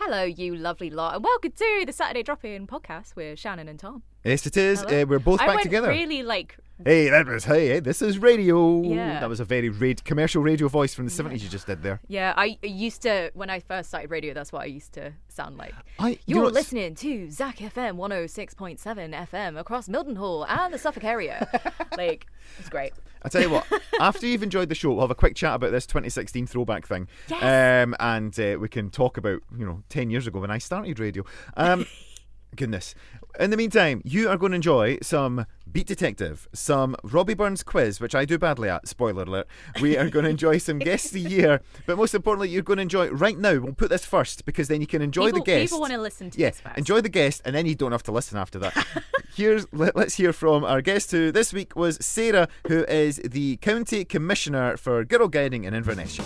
Hello, you lovely lot, and welcome to the Saturday Drop-In podcast with Shannon and Tom. Yes, it is. We're both back together. Really, Hey, this is radio. Yeah. That was a very commercial radio voice from the 70s you just did there. Yeah, I used to, when I first started radio, that's what I used to sound like. You're listening to Zach FM 106.7 FM across Mildenhall and the Suffolk area. It's great. I tell you what, after you've enjoyed the show, we'll have a quick chat about this 2016 throwback thing. Yes. And we can talk about, 10 years ago when I started radio. Goodness. In the meantime, you are going to enjoy some Beat Detective, some Robbie Burns quiz, which I do badly at, spoiler alert. We are going to enjoy some Guests of the Year, but most importantly, you're going to enjoy right now. We'll put this first because then you can enjoy the guest. People want to listen to this first. Enjoy the guest, and then you don't have to listen after that. Let's hear from our guest, who this week was Sarah, who is the County Commissioner for Girlguiding in Inverness-shire.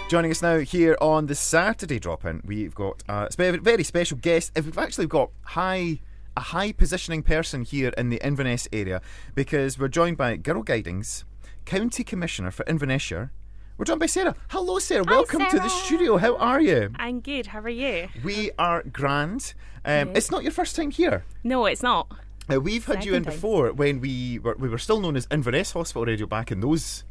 Joining us now here on the Saturday Drop-In, we've got a very special guest. We've actually got a high positioning person here in the Inverness area, because we're joined by Girlguiding's County Commissioner for Inverness-shire. We're joined by Sarah. Hello, Sarah. Hi, Welcome to the studio. How are you? I'm good. How are you? We are grand. It's not your first time here. No, it's not. We've had you in before when we were still known as Inverness Hospital Radio back in those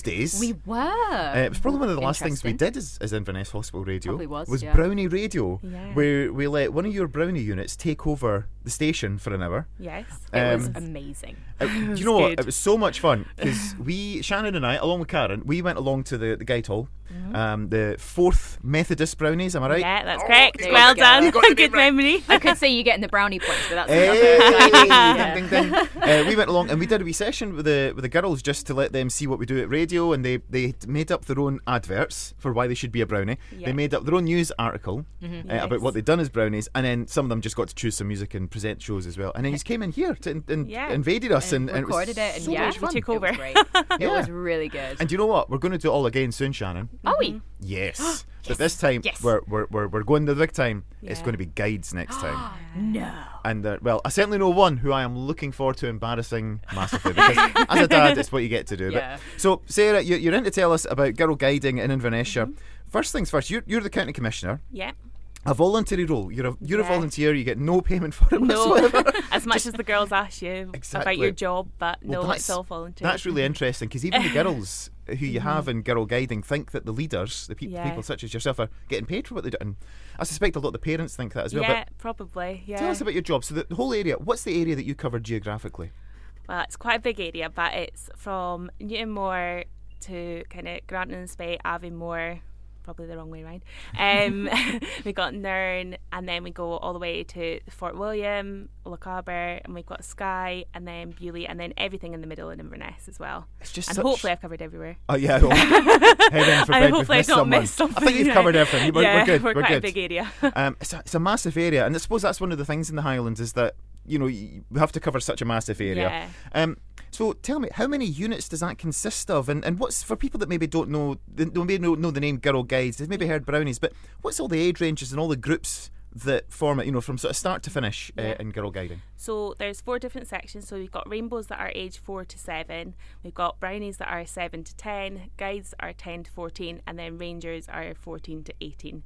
days. We were. It was probably one of the last things we did as Inverness Hospital Radio. Probably was Brownie Radio, Yeah. where we let one of your Brownie units take over the station for an hour. Yes. It was amazing. Do you know what? It was so much fun because Shannon and I, along with Karen, we went along to the Guide Hall, the 4th Methodist Brownies. Am I right? Yeah, that's correct. there Well you go. done. You got the Good name right. memory. I could say you're getting the brownie points, but that's Hey, ding, ding, ding. We went along and we did a wee session with the girls just to let them see what we do at radio, and they made up their own adverts for why they should be a brownie. Yeah. They made up their own news article about Yes. what they'd done as brownies, and then some of them just got to choose some music and present shows as well. And then you came in here to invaded us and recorded it, and so yeah, much fun. took over. It was great. It Yeah. was really good. And do you know what? We're going to do it all again soon, Shannon. Are we? Yes. But this time Yes. we're going to the big time. It's Yeah. going to be guides next time. No. And I certainly know one who I am looking forward to embarrassing massively, because as a dad, it's what you get to do. Yeah. But, so, Sarah, you're in to tell us about Girlguiding in Inverness-shire. First things first, you're the County Commissioner. Yeah. A voluntary role. You're a Yeah. volunteer. You get no payment for it No. whatsoever. As much as the girls ask you Exactly. about your job, but Well, no, it's all voluntary. That's really interesting, because even the girls who you have in Girlguiding think that the leaders, the people such as yourself, are getting paid for what they do. And I suspect a lot of the parents think that as well. Yeah, But probably. Yeah. tell us about your job. So the whole area, what's the area that you cover geographically? Well, it's quite a big area, but it's from Newtonmore to kind of Granton and Spey, Aviemore, probably the wrong way around. We got Nairn, and then we go all the way to Fort William, Lochaber, and we've got Skye, and then Bewley, and then everything in the middle in Inverness as well. It's just And such... hopefully I've covered everywhere. Oh yeah, I know. Head in for And bed, hopefully we've I've missed not someone. missed something. I think you've covered everything. We're good. We're quite good. a big area. It's a massive area, and I suppose that's one of the things in the Highlands is that we have to cover such a massive area. Yeah. So tell me, how many units does that consist of, and what's, for people that maybe don't know, they maybe don't know the name Girl Guides, they've maybe heard Brownies, but what's all the age ranges and all the groups that form it, from sort of start to finish in Girl Guiding? So there's 4 different sections. So we've got rainbows that are age 4 to 7. We've got brownies that are 7 to 10. Guides are 10 to 14, and then rangers are 14 to 18.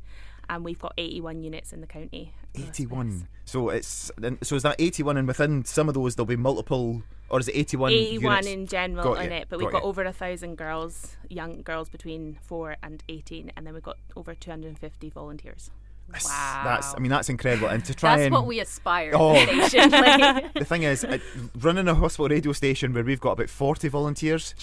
And we've got 81 units in the county. 81. So is that 81, and within some of those there'll be multiple, or is it 81? 81 units? in general Got in you, it, but got we've got you. over 1,000 girls, young girls between 4 and 18, and then we've got over 250 volunteers. Wow. That's incredible. And to try That's and what we aspire Oh. at the station. the thing is, running a hospital radio station where we've got about 40 volunteers,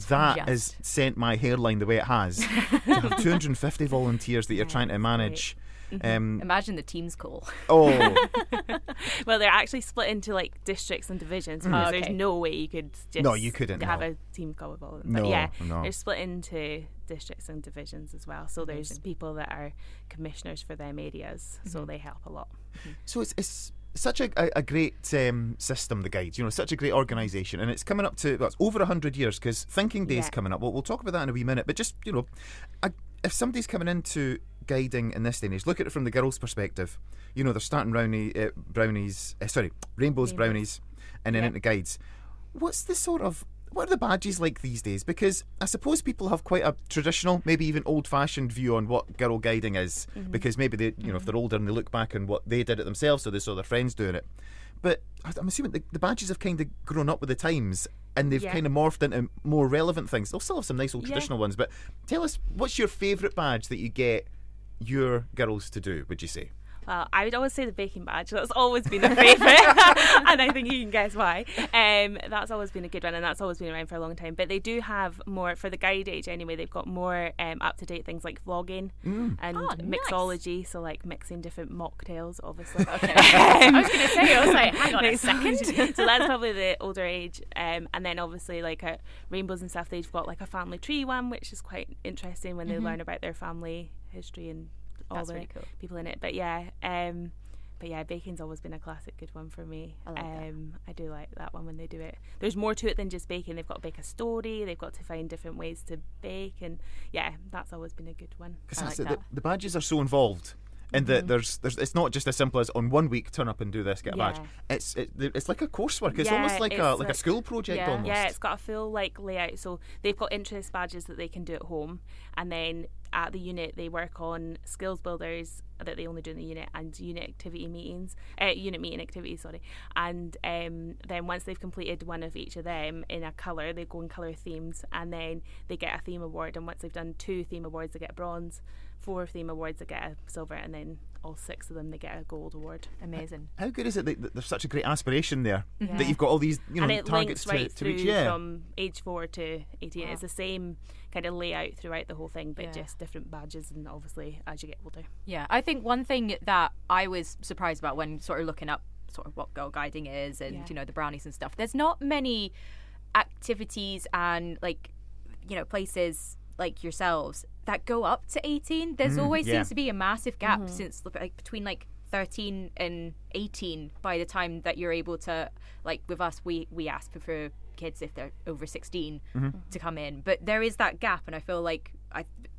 that has sent my hairline the way it has. To have 250 volunteers that you're trying to manage. Imagine the team's call. Oh, Well, they're actually split into like districts and divisions, because Okay. there's no way you could just No, you couldn't, have no. a team call of all of them. No, But yeah, no. they're split into districts and divisions as well. So there's people that are commissioners for them areas, so they help a lot. so it's such a great system, the Guides. Such a great organisation, and it's coming up to it's over 100 years, because Thinking Day's Yeah. coming up. We'll talk about that in a wee minute. But just if somebody's coming into guiding in this day and age, look at it from the girls' perspective. They're starting rainbows, brownies. and then into guides. What are the badges like these days? Because I suppose people have quite a traditional, maybe even old-fashioned view on what girl guiding is, because maybe they, if they're older and they look back on what they did it themselves, so they saw their friends doing it. But I'm assuming the badges have kind of grown up with the times, and they've kind of morphed into more relevant things. They'll still have some nice old traditional ones, but tell us, what's your favourite badge that you get your girls to do, would you say? Well, I would always say the baking badge. That's always been a favourite, and I think you can guess why. That's always been a good one, and that's always been around for a long time. But they do have more, for the guide age anyway, they've got more up-to-date things like vlogging and mixology, so like mixing different mocktails, obviously. Okay. I was going to say, I was like, hang on a second. So that's probably the older age. And then obviously like rainbows and stuff, they've got like a family tree one, which is quite interesting when they learn about their family history and all the really cool people in it. But yeah, baking's always been a classic good one for me. I like that. I do like that one when they do it. There's more to it than just baking. They've got to bake a story, they've got to find different ways to bake, and yeah, that's always been a good one. Because the badges are so involved, and that there's it's not just as simple as on 1 week turn up and do this, get a badge. It's like a coursework. It's almost like a school project almost. Yeah, it's got a full like layout. So they've got interest badges that they can do at home, and then at the unit they work on skills builders that they only do in the unit, and unit meeting activities, sorry. And then once they've completed one of each of them in a colour, they go in colour themes, and then they get a theme award. And once they've done 2 theme awards, they get a bronze. 4 theme awards, they get a silver, and then all 6 of them they get a gold award. Amazing. How good is it that there's such a great aspiration there, that you've got all these and it targets links right to reach? From age 4 to 18. Wow. It's the same kind of layout throughout the whole thing, but just different badges, and obviously as you get older. Yeah, I think one thing that I was surprised about when sort of looking up sort of what girl guiding is and the brownies and stuff, there's not many activities and places like yourselves that go up to 18. There's always seems to be a massive gap since between 13 and 18 by the time that you're able to, with us, we ask for kids if they're over 16 to come in, but there is that gap, and I feel like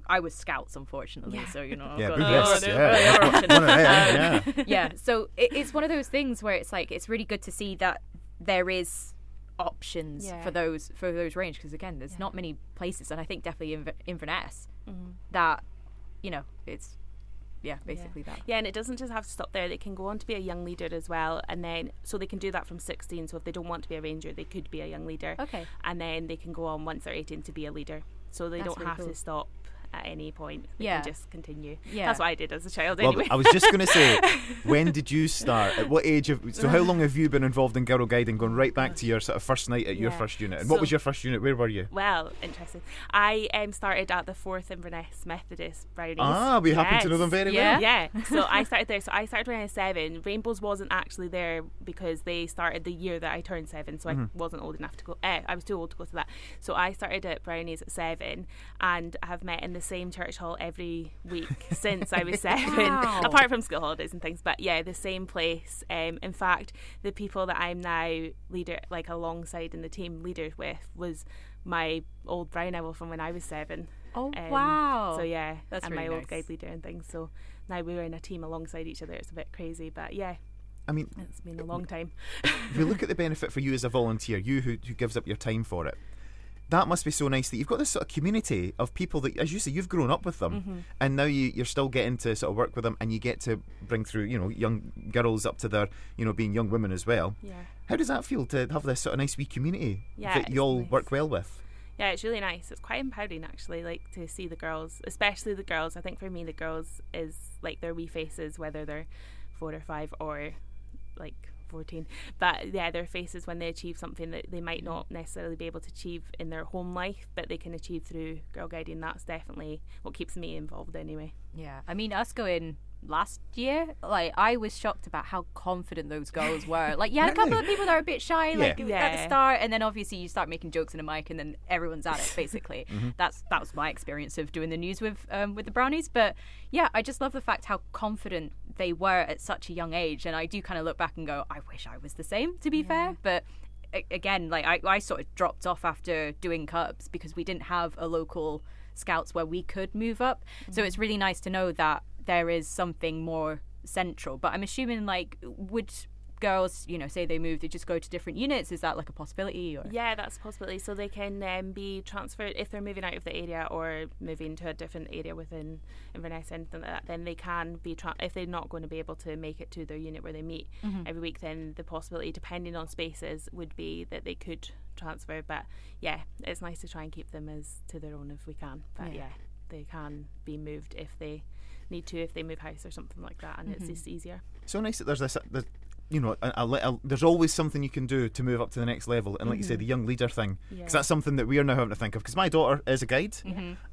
I was Scouts, unfortunately, so so it's one of those things where it's like it's really good to see that there is options for those range, because again there's not many places, and I think definitely Inverness that it's basically that. Yeah, and it doesn't just have to stop there. They can go on to be a young leader as well, and then so they can do that from 16. So if they don't want to be a ranger, they could be a young leader. Okay. And then they can go on once they're 18 to be a leader. So they don't have to stop at any point. They can just continue. Yeah. That's what I did as a child anyway. I was just going to say, when did you start? At what age so how long have you been involved in girl guiding, going right back to your sort of first night at your first unit? And what was your first unit? Where were you? Well, interesting. I started at the 4th Inverness Methodist Brownies. We happen to know them very well. Yeah. So I started there. So I started when I was 7. Rainbows wasn't actually there because they started the year that I turned 7, so I wasn't old enough to go. I was too old to go to that. So I started at Brownies at 7, and have met in the same church hall every week since I was 7. Wow. Apart from school holidays and things, but yeah, the same place. In fact, the people that I'm now leader, alongside in the team leader with, was my old brown owl from when I was 7. Oh wow! So yeah, that's and really my nice. old guide leader and things. So now we're in a team alongside each other. It's a bit crazy, but yeah. I mean, it's been a long time. If you look at the benefit for you as a volunteer, you who gives up your time for it, that must be so nice that you've got this sort of community of people that, as you say, you've grown up with them, and now you're still getting to sort of work with them, and you get to bring through, young girls up to their, being young women as well. Yeah. How does that feel to have this sort of nice wee community that you all work well with? Yeah, it's really nice. It's quite empowering, actually, to see the girls, especially the girls. I think for me, the girls is their wee faces, whether they're 4 or 5 or 14, but yeah, their faces when they achieve something that they might not necessarily be able to achieve in their home life, but they can achieve through girl guiding. That's definitely what keeps me involved anyway. Yeah, I mean, us going last year, I was shocked about how confident those girls were. You had a couple of people that were a bit shy at the start, and then obviously you start making jokes in a mic, and then everyone's at it basically. That was my experience of doing the news with the brownies. But yeah, I just love the fact how confident they were at such a young age, and I do kind of look back and go, I wish I was the same, to be fair. But again, I sort of dropped off after doing Cubs because we didn't have a local Scouts where we could move up. So it's really nice to know that there is something more central. But I'm assuming would girls, say they move, they just go to different units? Is that like a possibility? Or? Yeah, that's a possibility. So they can be transferred if they're moving out of the area or moving to a different area within Inverness, anything like that. Then they can be if they're not going to be able to make it to their unit where they meet every week. Then the possibility, depending on spaces, would be that they could transfer. But yeah, it's nice to try and keep them as to their own if we can. But yeah, they can be moved if they need to, if they move house or something like that, and it's just easier. So nice that there's this. There's always something you can do to move up to the next level, and like you say, the young leader thing, because that's something that we are now having to think of. Because my daughter is a guide,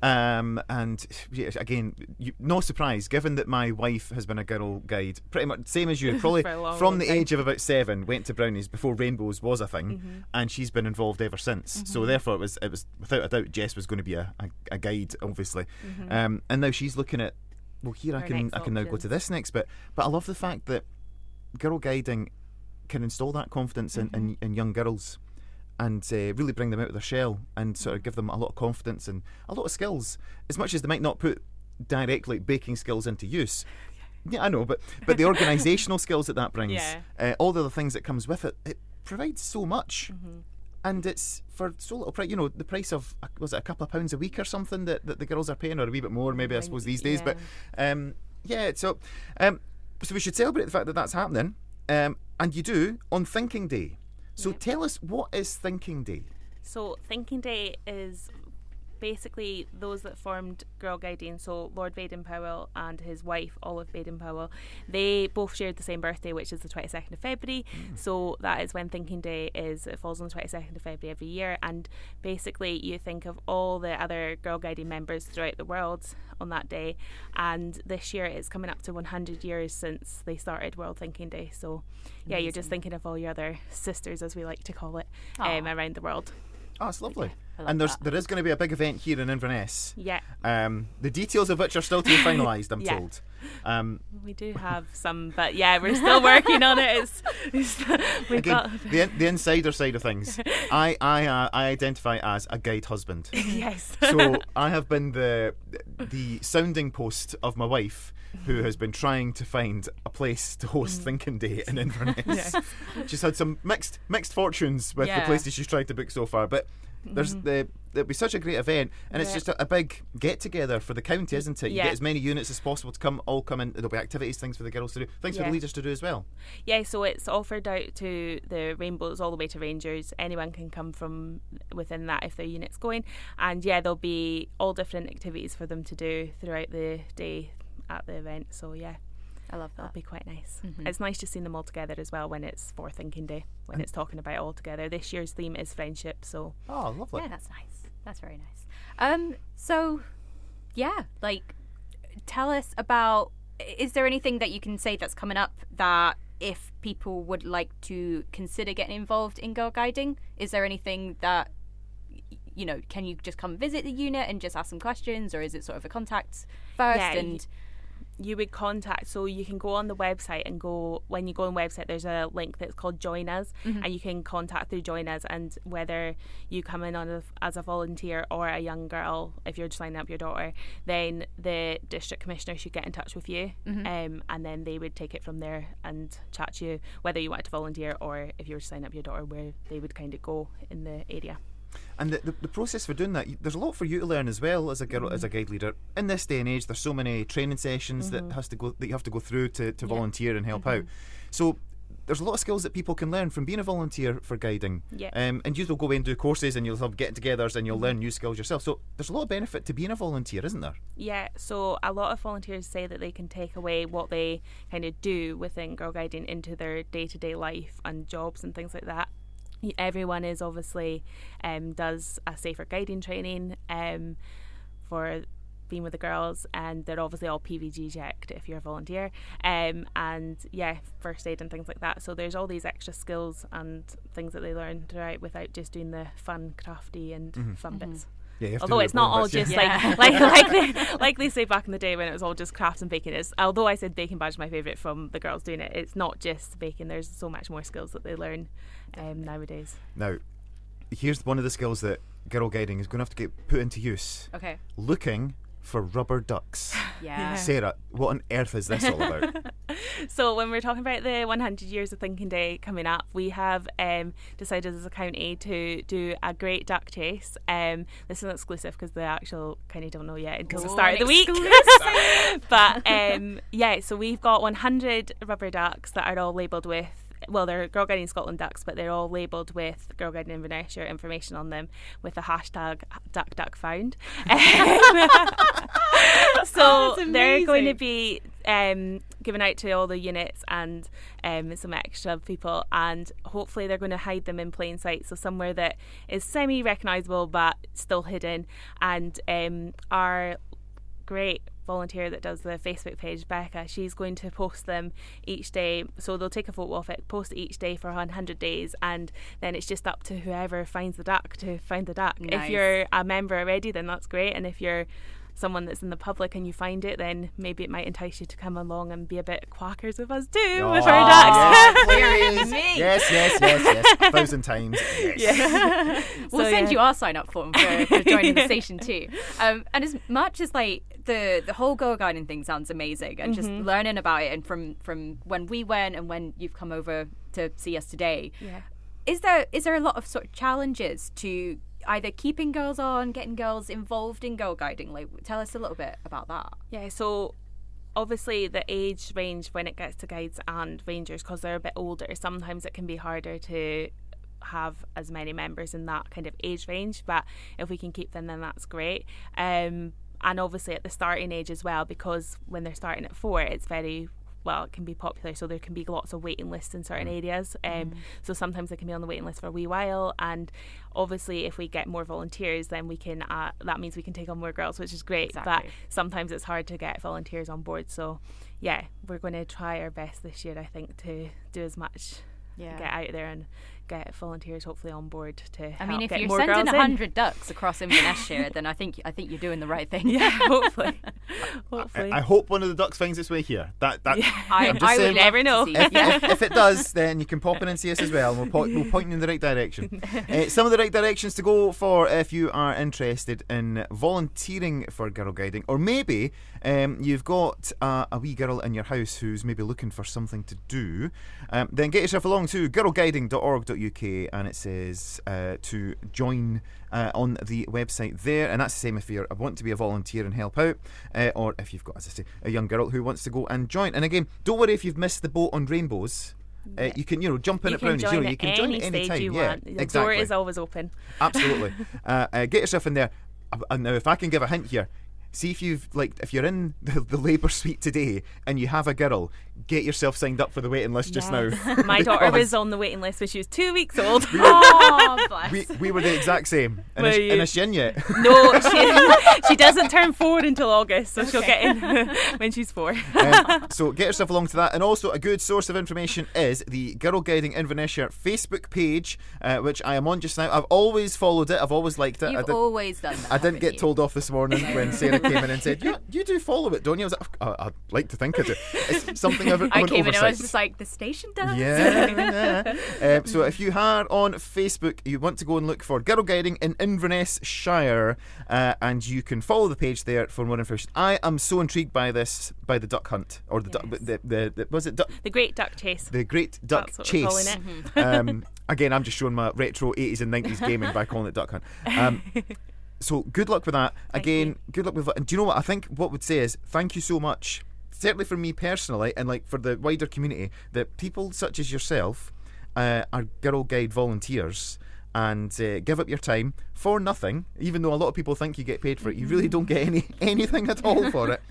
and again, no surprise, given that my wife has been a girl guide, pretty much same as you, probably from the age of about 7, went to Brownies before Rainbows was a thing, and she's been involved ever since. So therefore, it was without a doubt, Jess was going to be a guide, obviously, and now she's looking at, well, here I can now go to this next bit. But I love the fact that girl guiding can install that confidence in young girls and really bring them out of their shell and sort of give them a lot of confidence and a lot of skills, as much as they might not put direct baking skills into use. Yeah, I know, but the organisational skills that brings, all the other things that comes with it, it provides so much. And it's for so little price, the price of, was it a couple of pounds a week or something that the girls are paying, or a wee bit more maybe, I suppose, these days. But so we should celebrate the fact that that's happening, and you do on Thinking Day. So tell us, what is Thinking Day? So Thinking Day is basically those that formed Girl Guiding. So Lord Baden-Powell and his wife Olive Baden-Powell, they both shared the same birthday, which is the 22nd of February. So that is when Thinking Day is. It falls on the 22nd of February every year, and basically you think of all the other Girl Guiding members throughout the world on that day, and this year it's coming up to 100 years since they started World Thinking Day. So yeah, you're just thinking of all your other sisters, as we like to call it, around the world. Oh, it's lovely. And there is going to be a big event here in Inverness. Yeah. The details of which are still to be finalised, I'm told. We do have some, but yeah, we're still working on it. We've got the insider side of things. I identify as a guide husband. Yes. So I have been the sounding post of my wife, who has been trying to find a place to host Thinking Day in Inverness. She's had some mixed fortunes with the places she's tried to book so far, but there'll be such a great event, and it's just a big get together for the county, isn't it? You get as many units as possible to come in. There'll be activities, things for the girls to do, things for the leaders to do as well. Yeah, so it's offered out to the Rainbows all the way to Rangers. Anyone can come from within that if their unit's going, and there'll be all different activities for them to do throughout the day at the event. So I love that. That'll be quite nice. It's nice just seeing them all together as well when it's for Thinking Day, when it's talking about it all together. This year's theme is friendship, so lovely. Yeah, that's nice. That's very nice. Tell us about, is there anything that you can say that's coming up that if people would like to consider getting involved in girl guiding, is there anything that, can you just come visit the unit and just ask some questions, or is it sort of a contact first? You would contact, so you can go on the website and when you go on the website, there's a link that's called Join Us, and you can contact through Join Us, and whether you come in as a volunteer or a young girl, if you're signing up your daughter, then the district commissioner should get in touch with you, and then they would take it from there and chat to you whether you want to volunteer, or if you were to sign up your daughter, where they would kind of go in the area. And the process for doing that, there's a lot for you to learn as well as a girl, as a guide leader. In this day and age, there's so many training sessions that you have to go through to volunteer and help out. So there's a lot of skills that people can learn from being a volunteer for guiding. And you will go away and do courses, and you'll have get-togethers, and you'll learn new skills yourself. So there's a lot of benefit to being a volunteer, isn't there? Yeah. So a lot of volunteers say that they can take away what they kind of do within girl guiding into their day-to-day life and jobs and things like that. Everyone is obviously does a safer guiding training for being with the girls, and they're obviously all PVG checked if you're a volunteer, and first aid and things like that. So there's all these extra skills and things that they learn throughout without just doing the fun, crafty and fun bits. Yeah, although it's not all just like they say back in the day when it was all just crafts and baking. Although I said baking badge is my favourite from the girls doing it, it's not just baking. There's so much more skills that they learn nowadays. Now, here's one of the skills that girl guiding is going to have to get put into use. Okay. Looking for rubber ducks. Yeah. Sarah, what on earth is this all about? So when we're talking about the 100 Years of Thinking Day coming up, we have decided as a county to do a great duck chase. This is exclusive because the actual kind of don't know yet until the start of the week. But so we've got 100 rubber ducks that are all labelled with, well, they're Girlguiding Scotland ducks, but they're all labelled with Girlguiding Inverness-shire information on them with the hashtag #DuckDuckFound. So they're going to be given out to all the units and some extra people, and hopefully they're going to hide them in plain sight, so somewhere that is semi-recognisable but still hidden. And our great volunteer that does the Facebook page, Becca, she's going to post them each day, so they'll take a photo of it, post it each day for 100 days, and then it's just up to whoever finds the duck to find the duck. Nice. If you're a member already, then that's great, and if you're someone that's in the public and you find it, then maybe it might entice you to come along and be a bit quackers with us too, with our ducks. Yes, 1,000 times. Yes. Yeah. We'll send you our sign up form for joining the station too. And as much as like the whole Girlguiding thing sounds amazing, and just learning about it, and from when we went and when you've come over to see us today, is there a lot of sort of challenges to either keeping girls on, getting girls involved in Girlguiding? Like, tell us a little bit about that. Yeah, so obviously the age range when it gets to guides and rangers, because they're a bit older, sometimes it can be harder to have as many members in that kind of age range, but if we can keep them, then that's great. And obviously at the starting age as well, because when they're starting at 4, it's very, well, it can be popular, so there can be lots of waiting lists in certain areas. So sometimes they can be on the waiting list for a wee while, and obviously if we get more volunteers, then we can that means we can take on more girls, which is great. Exactly. But sometimes it's hard to get volunteers on board, so yeah, we're going to try our best this year, I think, to do as much, get out there and get volunteers hopefully on board to help. I mean, if get you're more sending girls 100 ducks across Inverness-shire, then I think you're doing the right thing. Yeah, hopefully. I hope one of the ducks finds its way here. I would never know. If it does, then you can pop in and see us as well. We'll point you in the right direction. Some of the right directions to go for if you are interested in volunteering for Girlguiding, or maybe you've got a wee girl in your house who's maybe looking for something to do, then get yourself along to girlguiding.org.uk, and it says to join on the website there, and that's the same if you want to be a volunteer and help out, or if you've got, as I say, a young girl who wants to go and join. And again, don't worry if you've missed the boat on Rainbows. You can, jump in at Brownies. You can join at any time. The door is always open. Absolutely. Get yourself in there. Now, if I can give a hint here, see if you're in the labour suite today and you have a girl, get yourself signed up for the waiting list just now. My daughter was on the waiting list when she was 2 weeks old. We were the exact same. And is she in yet? No, she doesn't turn 4 until August, so she'll get in when she's 4. So get yourself along to that. And also a good source of information is the Girlguiding Inverness-shire Facebook page, which I am on just now. I've always followed it. I've always liked it. You've always done that. I didn't get told off this morning when Sarah came in and said, you do follow it, don't you? I was like, I'd like to think I do. It's something I came in and I was just like, the station does. Yeah. So if you are on Facebook, you want to go and look for Girlguiding in Inverness-shire, and you can follow the page there for more information. I am so intrigued by the duck hunt, or the duck, the Great Duck Chase. The Great Duck That's what Chase. we're calling it. Again, I'm just showing my retro 80s and 90s gaming by calling it duck hunt. So good luck with that. Again, good luck with that. And do you know what I think? What would say is thank you so much, certainly for me personally, and like for the wider community, that people such as yourself are Girl Guide volunteers and give up your time for nothing. Even though a lot of people think you get paid for it, you really don't get anything at all for it,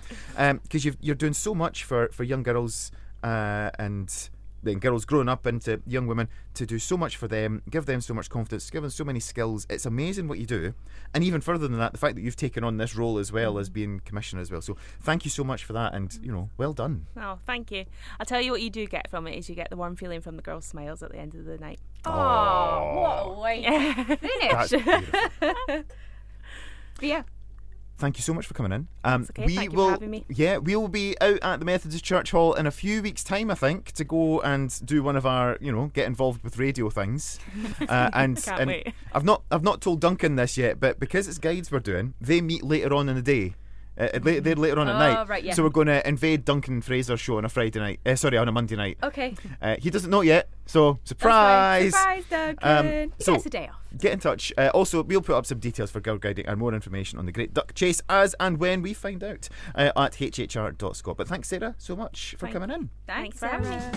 because you're doing so much for young girls and then girls growing up into young women, to do so much for them, give them so much confidence, give them so many skills. It's amazing what you do. And even further than that, the fact that you've taken on this role as well as being commissioner as well. So thank you so much for that, and well done. Oh, thank you. I'll tell you what you do get from it is you get the warm feeling from the girls' smiles at the end of the night. Oh, what a way to finish. That's beautiful. Yeah. Thank you so much for coming in. Okay. Thank you for having me. Yeah, we will be out at the Methodist Church Hall in a few weeks' time, I think, to go and do one of our, get involved with radio things. And Can't wait. I've not told Duncan this yet, but because it's guides we're doing, they meet later on in the day. They're later on at night. Right, yeah. So we're going to invade Duncan Fraser's show on a Friday night. On a Monday night. Okay. He doesn't know yet, so surprise! Surprise, Duncan. He gets a day off. Get in touch. Also, we'll put up some details for Girl Guiding and more information on the Great Duck Chase as and when we find out at hhr.scot. But thanks, Sarah, so much for coming in. Thanks, for having Sarah.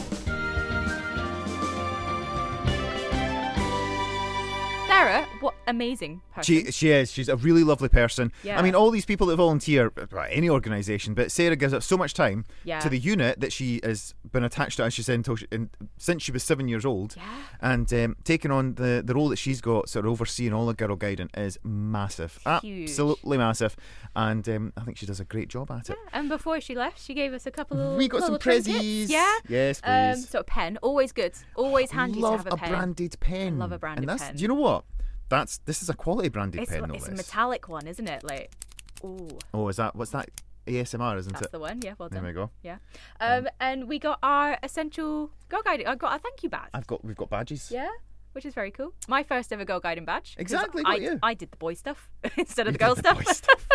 Sarah, what amazing person. She is. She's a really lovely person. Yeah. I mean, all these people that volunteer at any organisation, but Sarah gives up so much time Yeah. to the unit that she has been attached to, as she said, since she was 7 years old. Yeah. And taking on the role that she's got, sort of overseeing all of Girl Guiding, is massive. Huge. Absolutely massive. And I think she does a great job at it. Yeah, and before she left, she gave us a couple of We got some little trinkets. prezzies. Yeah. Yes, please. So a pen, always good. Always handy to have a pen. Branded pen. I love a branded and pen. Do you know what? This is a quality branded pen, no It's a less. metallic one, isn't it? Like, ooh. Oh, what's that? ASMR, isn't That's it? the one, yeah, well done. There we go. Yeah. And we got our essential Girl Guiding. I got a thank you badge. We've got badges. Yeah, which is very cool. My first ever Girl Guiding badge. 'Cause Exactly, got you. I did the boy stuff instead of the girl The stuff. boy stuff.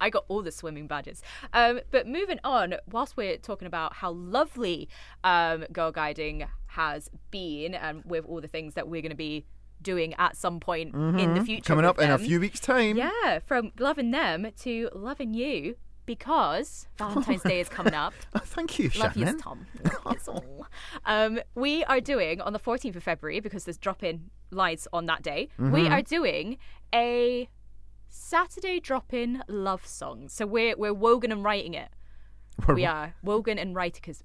I got all the swimming badges. But moving on, whilst we're talking about how lovely Girl Guiding has been, and with all the things that we're going to be doing at some point in the future. Coming up with in a them. few weeks' time. Yeah, from loving them to loving you, because Valentine's Day is coming up. Oh, thank you, Love Shannon. yous, Tom. Love yous all. We are doing on the 14th of February, because there's drop-in lights on that day. We are doing a Saturday drop-in love song. So we're Wogan and writing it. We are Wogan and writing, because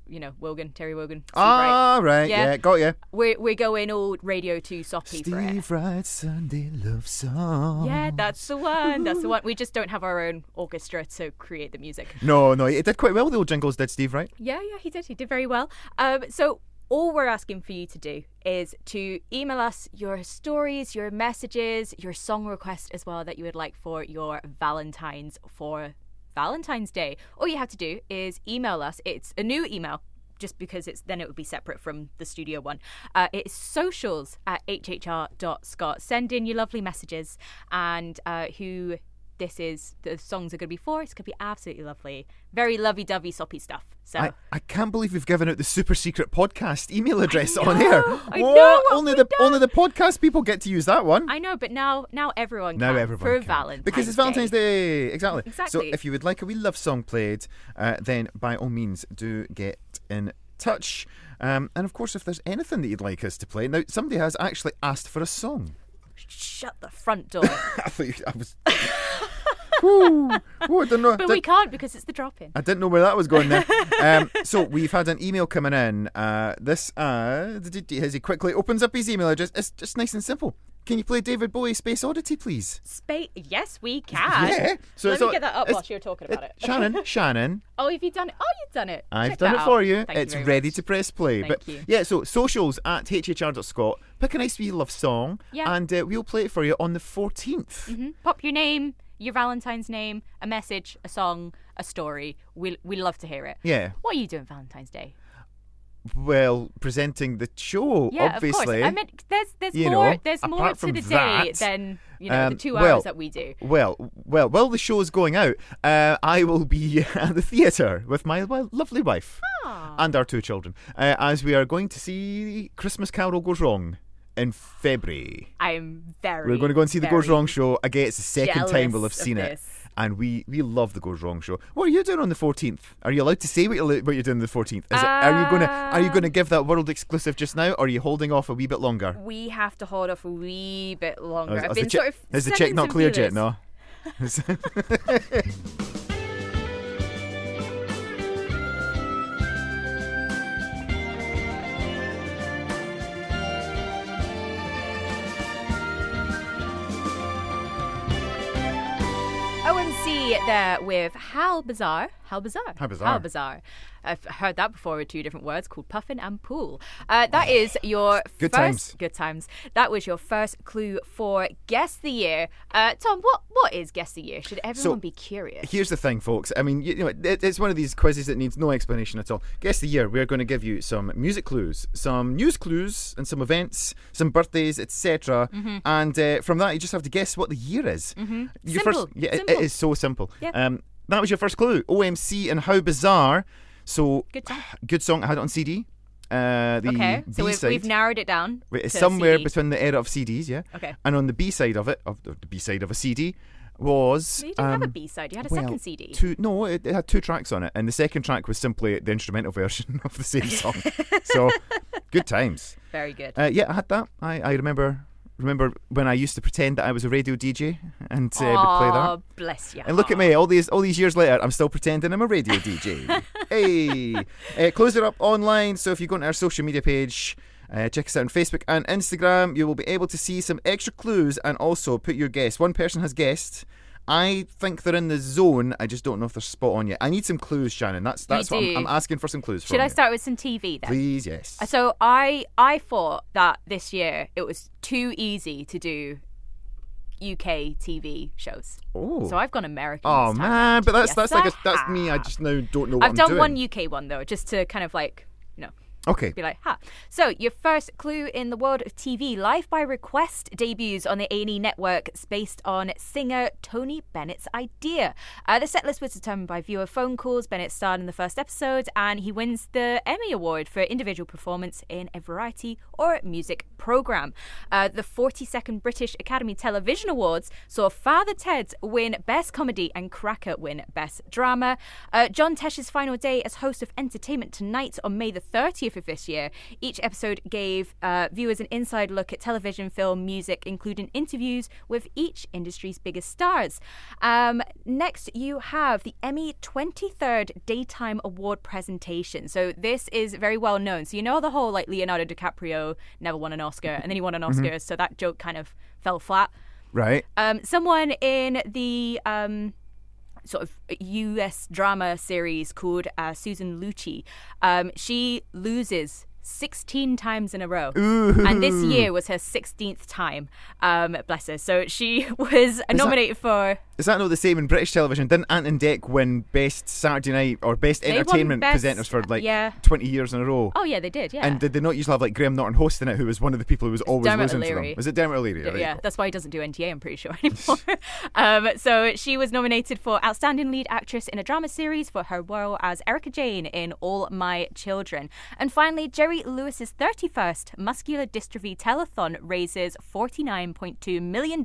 Terry Wogan. Steve Wright. Right, yeah, got you. We're going all Radio 2 soppy for it. Steve Wright's Sunday love song. Yeah, that's the one. That's the one. We just don't have our own orchestra to create the music. No, it did quite well. The old jingles did, Steve Wright. Yeah, he did. He did very well. So all we're asking for you to do is to email us your stories, your messages, your song request as well that you would like for your Valentine's Day. All you have to do is email us. It's a new email, just because it would be separate from the studio one. It's socials@hhr.scot. Send in your lovely messages and who the songs are going to be for. It's going to be absolutely lovely. Very lovey-dovey, soppy stuff. So I can't believe we've given out the super secret podcast email address on know, air. I know, Only the podcast people get to use that one. I know, but now everyone Now can everyone for can. Valentine's because it's Valentine's Day. Exactly. So Exactly. if you would like a wee love song played, then by all means do get in touch. And of course, if there's anything that you'd like us to play, now somebody has actually asked for a song. Shut the front door. I thought I was. Ooh, I don't know. But we can't, because it's the drop-in. I didn't know where that was going there. So we've had an email coming in. As he quickly opens up his email address, it's just nice and simple. Can you play David Bowie Space Oddity, please? Yes, we can. Yeah. So Let me get that up whilst you're talking about it. Shannon. Oh, have you done it? Oh, you've done it. I've Check done that it for out. you. Thank It's you very ready much. to press play. Thank you. Yeah, so socials at hhr.scot. Pick a nice wee love song, Yeah. and we'll play it for you on the 14th. Pop your name, your Valentine's name, a message, a song, a story. We love to hear it. Yeah. What are you doing Valentine's Day? Well, presenting the show, Yeah, obviously. of course. I meant there's You more know, there's more apart to from the day that, than the 2 well, hours that we do. Well, while the show's going out, I will be at the theatre with my lovely wife and our 2 children, as we are going to see Christmas Carol Goes Wrong in February. I'm very. We're going to go and see the Goes Wrong show. Again, it's the second time we'll have jealous seen of it. this. And we love the Goes Wrong show. What are you doing on the 14th? Are you allowed to say what you're doing on the 14th? Are you gonna give that world exclusive just now, or are you holding off a wee bit longer? We have to hold off a wee bit longer. Has I've been sort of has the check sending not some cleared yet? feelers. No. OMC there with How Bizarre. How bizarre. How bizarre. How bizarre. I've heard that before with 2 different words called puffin and pool. That is your Good first times. Good times. That was your first clue for Guess the Year. Tom, what is Guess the Year? Should everyone be curious? Here's the thing, folks. I mean, it's one of these quizzes that needs no explanation at all. Guess the year. We're going to give you some music clues, some news clues, and some events, some birthdays, etc. And from that, you just have to guess what the year is. Simple. It is so simple. Yep. that was your first clue. OMC and How Bizarre. So, good song. I had it on CD. Okay, so we've narrowed it down. It's to somewhere CD. between the era of CDs, yeah. Okay. And on the B side of it, the B side of a CD, was... You didn't have a B-side, you had a second CD. It had 2 tracks on it, and the second track was simply the instrumental version of the same song. So, good times. Very good. Yeah, I had that. I remember when I used to pretend that I was a radio DJ and would play that. Oh, bless you. And look at me, all these years later, I'm still pretending I'm a radio DJ. Hey! Close it up online, so if you go on our social media page... check us out on Facebook and Instagram. You will be able to see some extra clues and also put your guess. One person has guessed. I think they're in the zone. I just don't know if they're spot on yet. I need some clues, Shannon. That's what I'm asking for, some clues from Should I start with some TV then? Please, yes. So I thought that this year it was too easy to do UK TV shows. Oh. So I've gone American. Oh this time man, round. but that's Yes, that's me. I just now don't know what I've done doing. one UK one though, just to kind of like, Okay. be like, ha. So, your first clue in the world of TV, Live by Request debuts on the A&E network. It's based on singer Tony Bennett's idea. The set list was determined by viewer phone calls. Bennett starred in the first episode, and he wins the Emmy Award for individual performance in a variety or music programme. The 42nd British Academy Television Awards saw Father Ted win Best Comedy and Cracker win Best Drama. John Tesh's final day as host of Entertainment Tonight on May the 30th of this year. Each episode gave viewers an inside look at television, film, music, including interviews with each industry's biggest stars. Next, you have the Emmy 23rd Daytime Award presentation. So this is very well known. So you know the whole like Leonardo DiCaprio never won an Oscar, and then he won an Oscar, so that joke kind of fell flat. Right. Someone in the sort of US drama series called Susan Lucci. She loses 16 times in a row. Ooh. And this year was her 16th time. Bless her. So she was nominated for... Is that not the same in British television? Didn't Ant and Dec win Best Saturday Night or Best Entertainment presenters for 20 years in a row? Oh yeah, they did, yeah. And did they not usually have like Graham Norton hosting it, who was one of the people who was always Dermot losing O'Leary. to them? Was it Dermot O'Leary? Yeah, that's why he doesn't do NTA, I'm pretty sure, anymore. So she was nominated for Outstanding Lead Actress in a Drama Series for her role as Erica Jane in All My Children. And finally, Jerry Lewis's 31st Muscular Dystrophy Telethon raises $49.2 million,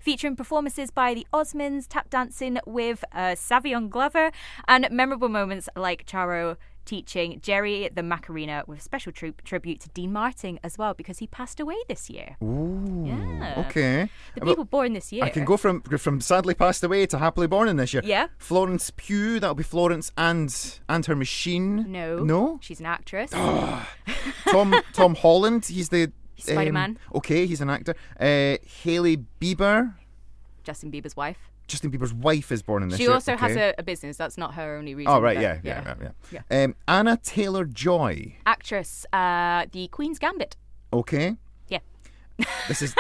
featuring performances by the Osmonds, tap dancing with Savion Glover, and memorable moments like Charo teaching Jerry the Macarena, with a special tribute to Dean Martin as well, because he passed away this year. Ooh, yeah. Okay. The people born this year. I can go from sadly passed away to happily born in this year. Yeah. Florence Pugh, that'll be Florence and her machine. No. She's an actress. Tom Holland, he's the... Spider-Man. Okay, he's an actor. Hailey Bieber. Justin Bieber's wife. Justin Bieber's wife is born in this She year. also has a business. That's not her only reason. Oh, right, yeah. Anna Taylor-Joy. Actress, the Queen's Gambit. Okay. Yeah. This is...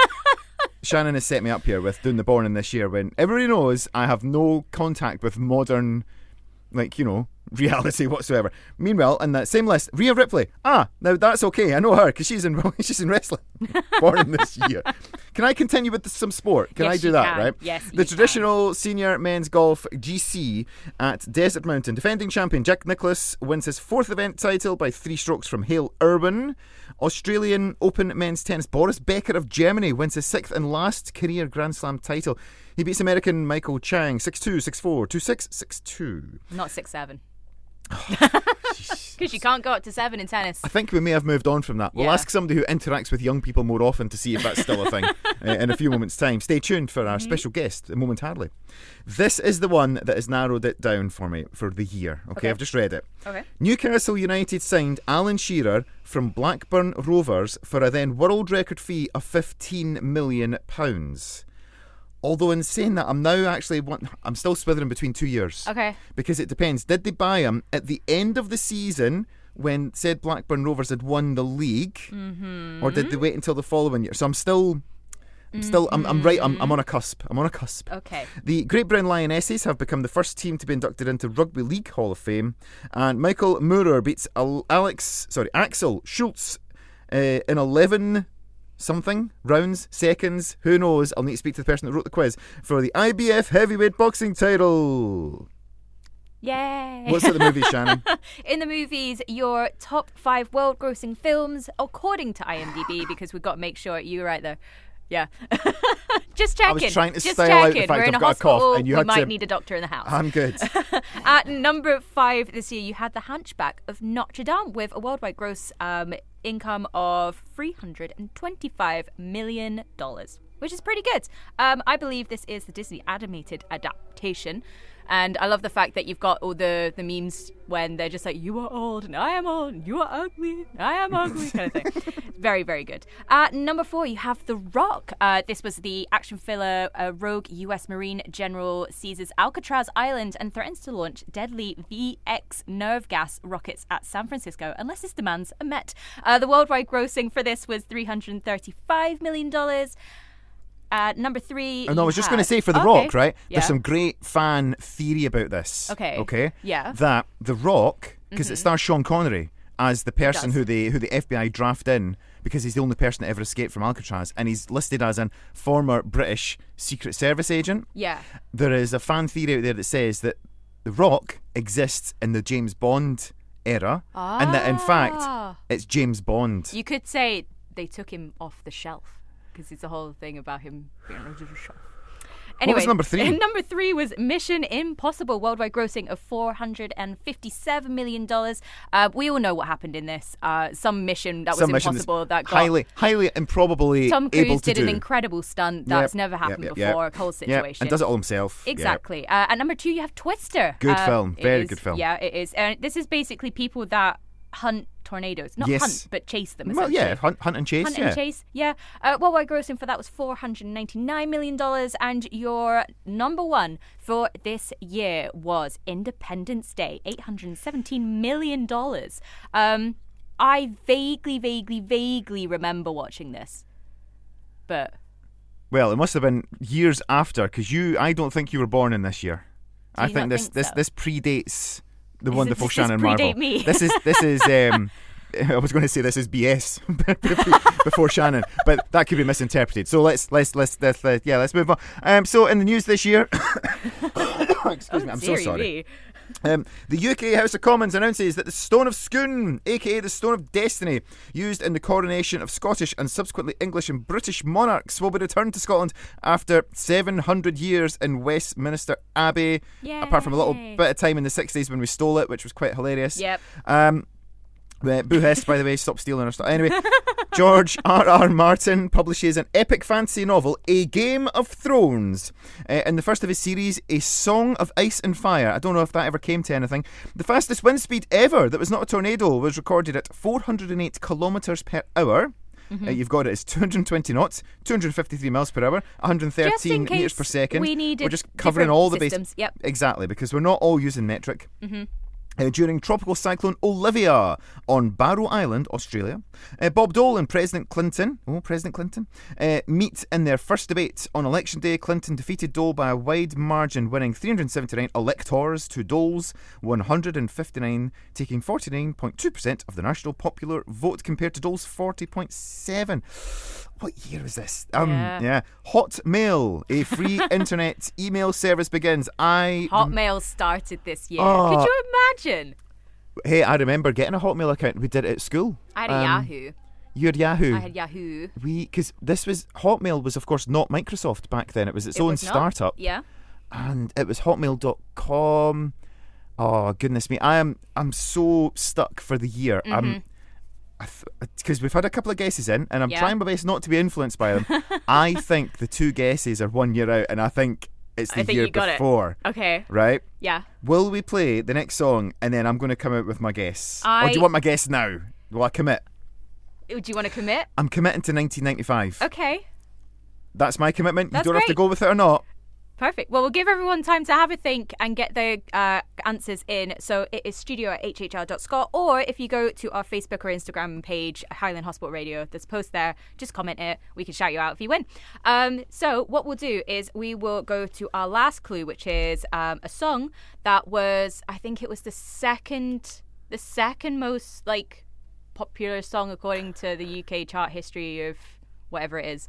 Shannon has set me up here with doing the Born in this year, when everybody knows I have no contact with modern, reality whatsoever. Meanwhile, in that same list, Rhea Ripley. Now that's okay. I know her because she's in wrestling. Born in this year. Can I continue with some sport? Can I do that? Right. Yes. The traditional senior men's golf GC at Desert Mountain. Defending champion Jack Nicklaus wins his 4th event title by 3 strokes from Hale Irwin. Australian Open men's tennis. Boris Becker of Germany wins his 6th and last career Grand Slam title. He beats American Michael Chang 6-2, 6-4, 2-6, 6-2. Not 6-7. Because you can't go up to 7 in tennis. I think we may have moved on from that. We'll ask somebody who interacts with young people more often to see if that's still a thing in a few moments' time. Stay tuned for our special guest momentarily. This is the one that has narrowed it down for me for the year. Okay, I've just read it. Okay. Newcastle United signed Alan Shearer from Blackburn Rovers for a then world record fee of £15 million. Although in saying that, I'm still swithering between 2 years. Okay. Because it depends. Did they buy him at the end of the season when said Blackburn Rovers had won the league, or did they wait until the following year? So I'm right. I'm on a cusp. Okay. The Great Brown Lionesses have become the first team to be inducted into Rugby League Hall of Fame, and Michael Moorer beats Axel Schultz in 11 something rounds, seconds, who knows. I'll need to speak to the person that wrote the quiz for the IBF heavyweight boxing title. Yay! What's at the movies, Shannon? In the movies, your top 5 world-grossing films, according to IMDb, because we've got to make sure you're right there. Yeah. Just checking. I was trying to Just style out checking. the fact We're in I've a got a cough, hospital. and you we had might to... need a doctor in the house. I'm good. At number 5 this year, you had The Hunchback of Notre Dame with a worldwide gross income of $325 million, which is pretty good. I believe this is the Disney animated adaptation. And I love the fact that you've got all the memes when they're just like, you are old and I am old, and you are ugly, and I am ugly, kind of thing. Very, very good. Number 4, you have The Rock. This was the action thriller. Rogue U.S. Marine General seizes Alcatraz Island and threatens to launch deadly VX nerve gas rockets at San Francisco unless his demands are met. The worldwide grossing for this was $335 million. Number 3. I was just going to say for The Rock, right? There's some great fan theory about this. Okay. Yeah. That The Rock, because it stars Sean Connery as the person who the FBI draft in because he's the only person that ever escaped from Alcatraz, and he's listed as an former British Secret Service agent. Yeah. There is a fan theory out there that says that The Rock exists in the James Bond era, and that in fact it's James Bond. You could say they took him off the shelf. Because it's the whole thing about him being on the shelf. Anyway, what was number 3? Number 3 was Mission Impossible, worldwide grossing of $457 million. We all know what happened in this. Some mission that was impossible that got highly improbably Tom Cruise able to did do. an incredible stunt that's never happened before. A whole situation. And does it all himself. Exactly. At number 2, you have Twister. Good film. Very good film. Yeah, it is. This is basically people that hunt tornadoes. Not hunt, but chase them, well, yeah, hunt and chase. Hunt and chase, yeah. Worldwide grossing for that was $499 million. And your number 1 for this year was Independence Day, $817 million. I vaguely remember watching this. But... Well, it must have been years after, because I don't think you were born in this year. I think this predates... The wonderful Shannon Marvel. Me? This is. I was going to say this is BS before Shannon, but that could be misinterpreted. So let's move on. So in the news this year, excuse me, I'm so sorry. The UK House of Commons announces that the Stone of Scone, aka the Stone of Destiny, used in the coronation of Scottish and subsequently English and British monarchs, will be returned to Scotland after 700 years in Westminster Abbey. Yay. Apart from a little bit of time in the 60s when we stole it, which was quite hilarious. Yep. Boo Hest, by the way, stop stealing our stuff. Anyway, George R.R. Martin publishes an epic fantasy novel, A Game of Thrones. In the first of his series, A Song of Ice and Fire. I don't know if that ever came to anything. The fastest wind speed ever that was not a tornado was recorded at 408 kilometres per hour. You've got it as 220 knots, 253 miles per hour, 113 metres per second. We're just covering all the systems. Yep. Exactly, because we're not all using metric. During Tropical Cyclone Olivia on Barrow Island, Australia, Bob Dole and President Clinton meet in their first debate on Election Day. Clinton defeated Dole by a wide margin, winning 379 electors to Dole's 159, taking 49.2% of the national popular vote compared to Dole's 40.7%. What year was this? Hotmail, a free internet email service begins. Hotmail started this year. Could you imagine? Hey, I remember getting a Hotmail account. We did it at school. I had a Yahoo. You had Yahoo. I had Yahoo. Because Hotmail was, of course, not Microsoft back then. It was its own startup. Yeah. And it was hotmail.com. Oh, goodness me. I'm so stuck for the year. Because we've had a couple of guesses in, and I'm trying my best not to be influenced by them. I think the 2 guesses are 1 year out, and I think it's the year before. Okay. Right? Yeah. Will we play the next song, and then I'm going to come out with my guess? Or do you want my guess now? Will I commit? Do you want to commit? I'm committing to 1995. Okay. That's my commitment. That's you don't have to go with it or not. Perfect. Well, we'll give everyone time to have a think and get their answers in. So it is studio@hhr.scot, or if you go to our Facebook or Instagram page, Highland Hospital Radio, there's a post there. Just comment it. We can shout you out if you win. So what we'll do is we will go to our last clue, which is a song that was, I think it was the second most popular song according to the UK chart history of whatever it is,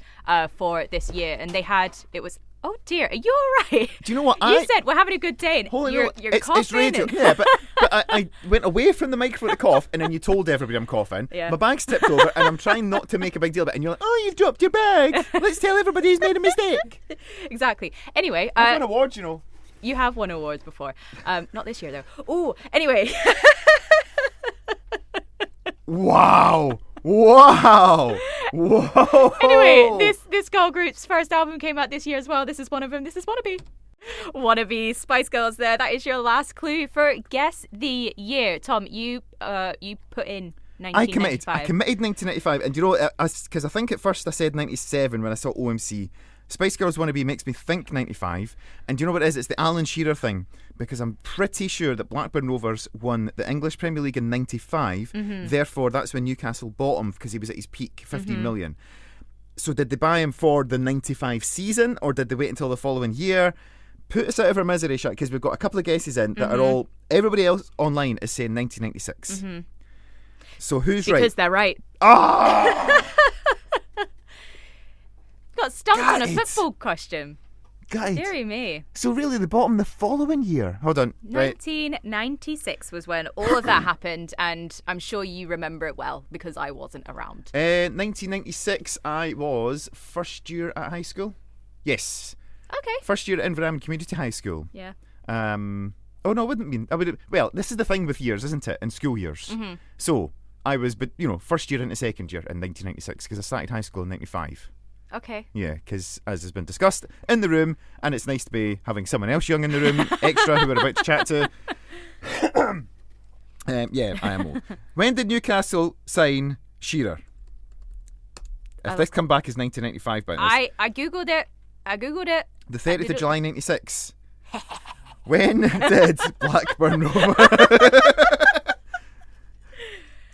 for this year. And it was, oh dear, are you all right? Do you know what? You said we're having a good day. And you're coughing. It's radio. Yeah, but I went away from the microphone to cough, and then you told everybody I'm coughing. Yeah. My bag's tipped over, and I'm trying not to make a big deal of it. And you're like, oh, you've dropped your bag. Let's tell everybody he's made a mistake. Exactly. Anyway. I've won awards, you know. You have won awards before. Not this year, though. Oh, anyway. Wow. Whoa! Anyway, this girl group's first album came out this year as well. This is one of them. This is Wannabe. Wannabe, Spice Girls there. That is your last clue for Guess the Year. Tom, you put in 1995. I committed 1995. And you know, because I think at first I said 97 when I saw OMC. Spice Girls Wannabe makes me think 95. And do you know what it is? It's the Alan Shearer thing. Because I'm pretty sure that Blackburn Rovers won the English Premier League in 95. Mm-hmm. Therefore, that's when Newcastle bought him because he was at his peak, 15 million. So did they buy him for the 95 season or did they wait until the following year? Put us out of our misery, Shaq, because we've got a couple of guesses in that are all... Everybody else online is saying 1996. Mm-hmm. So who's because right? Because they're right. Ah! Got stumped on a football question. Guide. Deary me. So really, they bought him the following year. Hold on. 1996 was when all of that happened, and I'm sure you remember it well because I wasn't around. 1996, I was first year at high school. Yes. Okay. First year at Inverness Community High School. Yeah. Oh no, I wouldn't mean. Well, this is the thing with years, isn't it? In school years. Mm-hmm. So I was, first year into second year in 1996 because I started high school in 95. Okay. Yeah, because as has been discussed in the room, and it's nice to be having someone else young in the room, extra, who we're about to chat to. Yeah, I am old. When did Newcastle sign Shearer? If this come back as 1995, by this. I googled it. The 30th of July 96. When did Blackburn Rovers...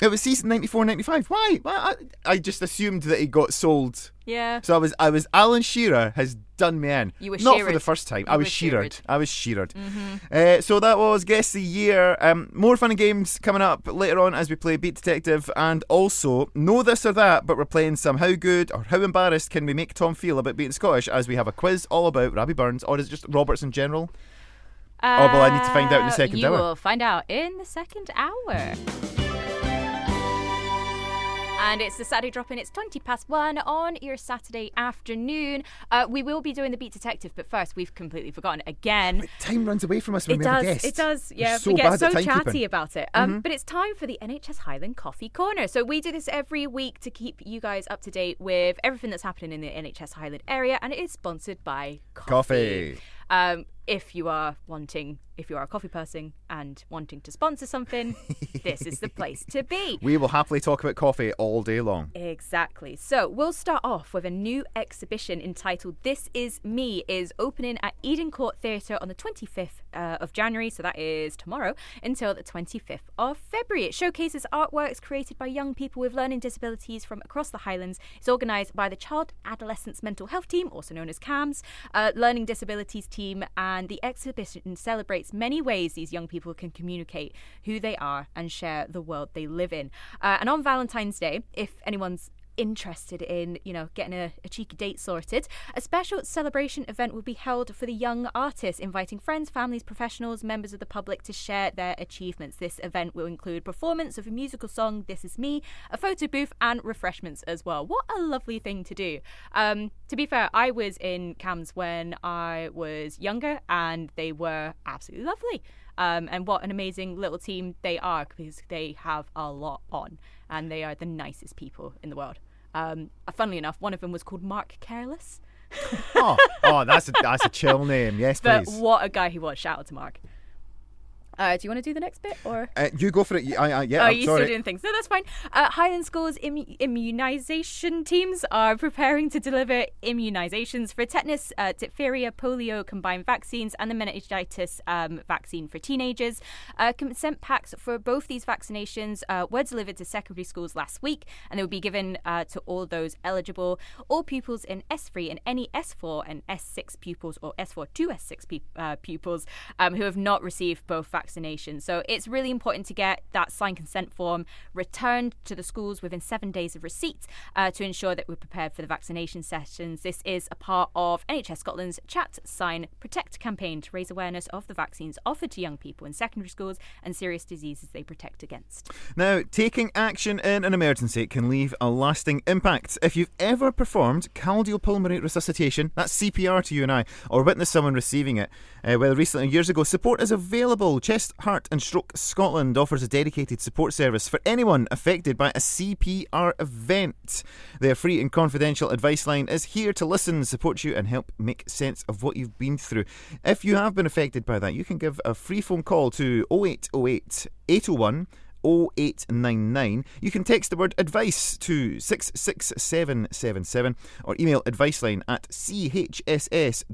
It was season 94-95. Why? I just assumed that he got sold. Yeah. So I was Alan Shearer has done me in. You were Not sheared. for the first time. I was sheared. Mm-hmm. So that was Guess the Year. More fun and games coming up later on as we play Beat Detective, and also Know This or That, but we're playing some How Good or How Embarrassed Can We Make Tom Feel About Being Scottish, as we have a quiz all about Robbie Burns, or is it just Roberts in general? Or will I need to find out in the second hour? You will find out in the second hour. And it's the Saturday drop-in. It's 1:20 on your Saturday afternoon. We will be doing the Beat Detective, but first we've completely forgotten again. But time runs away from us when we have a guest. It does. Yeah, so we get so bad at chatty about it. But it's time for the NHS Highland Coffee Corner. So we do this every week to keep you guys up to date with everything that's happening in the NHS Highland area, and it is sponsored by coffee. If you are a coffee person and wanting to sponsor something, this is the place to be. We will happily talk about coffee all day long. Exactly. So we'll start off with a new exhibition entitled This Is Me, is opening at Eden Court Theatre on the 25th of January, so that is tomorrow, until the 25th of February. It showcases artworks created by young people with learning disabilities from across the Highlands. It's organised by the Child Adolescents Mental Health Team, also known as CAMS, Learning Disabilities Team, and the exhibition celebrates many ways these young people can communicate who they are and share the world they live in. And on Valentine's Day, if anyone's interested in, getting a cheeky date sorted, a special celebration event will be held for the young artists, inviting friends, families, professionals, members of the public to share their achievements. This event will include performance of a musical song, This Is Me, a photo booth, and refreshments as well. What a lovely thing to do. To be fair, I was in CAMS when I was younger, and they were absolutely lovely. And what an amazing little team they are, because they have a lot on, and they are the nicest people in the world. Funnily enough, one of them was called Mark Careless. oh, that's a chill name. Yes, but please. What a guy he was. Shout out to Mark. Do you want to do the next bit, or you go for it? Yeah, are you sorry. still doing things? No, that's fine. Highland School's immunisation teams are preparing to deliver immunisations for tetanus, diphtheria, polio combined vaccines, and the meningitis vaccine for teenagers. Consent packs for both these vaccinations were delivered to secondary schools last week, and they will be given to all those eligible. All pupils in S3 and any S4 and S6 pupils, or S4 to S6 pupils who have not received both vaccinations vaccination. So it's really important to get that signed consent form returned to the schools within 7 days of receipt to ensure that we're prepared for the vaccination sessions. This is a part of NHS Scotland's Chat, Sign, Protect campaign to raise awareness of the vaccines offered to young people in secondary schools and serious diseases they protect against. Now, taking action in an emergency can leave a lasting impact. If you've ever performed cardiopulmonary resuscitation, that's CPR to you and I, or witnessed someone receiving it, whether recently or years ago, support is available. Chest, Heart and Stroke Scotland offers a dedicated support service for anyone affected by a CPR event. Their free and confidential advice line is here to listen, support you and help make sense of what you've been through. If you have been affected by that, you can give a free phone call to 0808 801 0899. You can text the word advice to 66777 or email adviceline at chss.org.uk.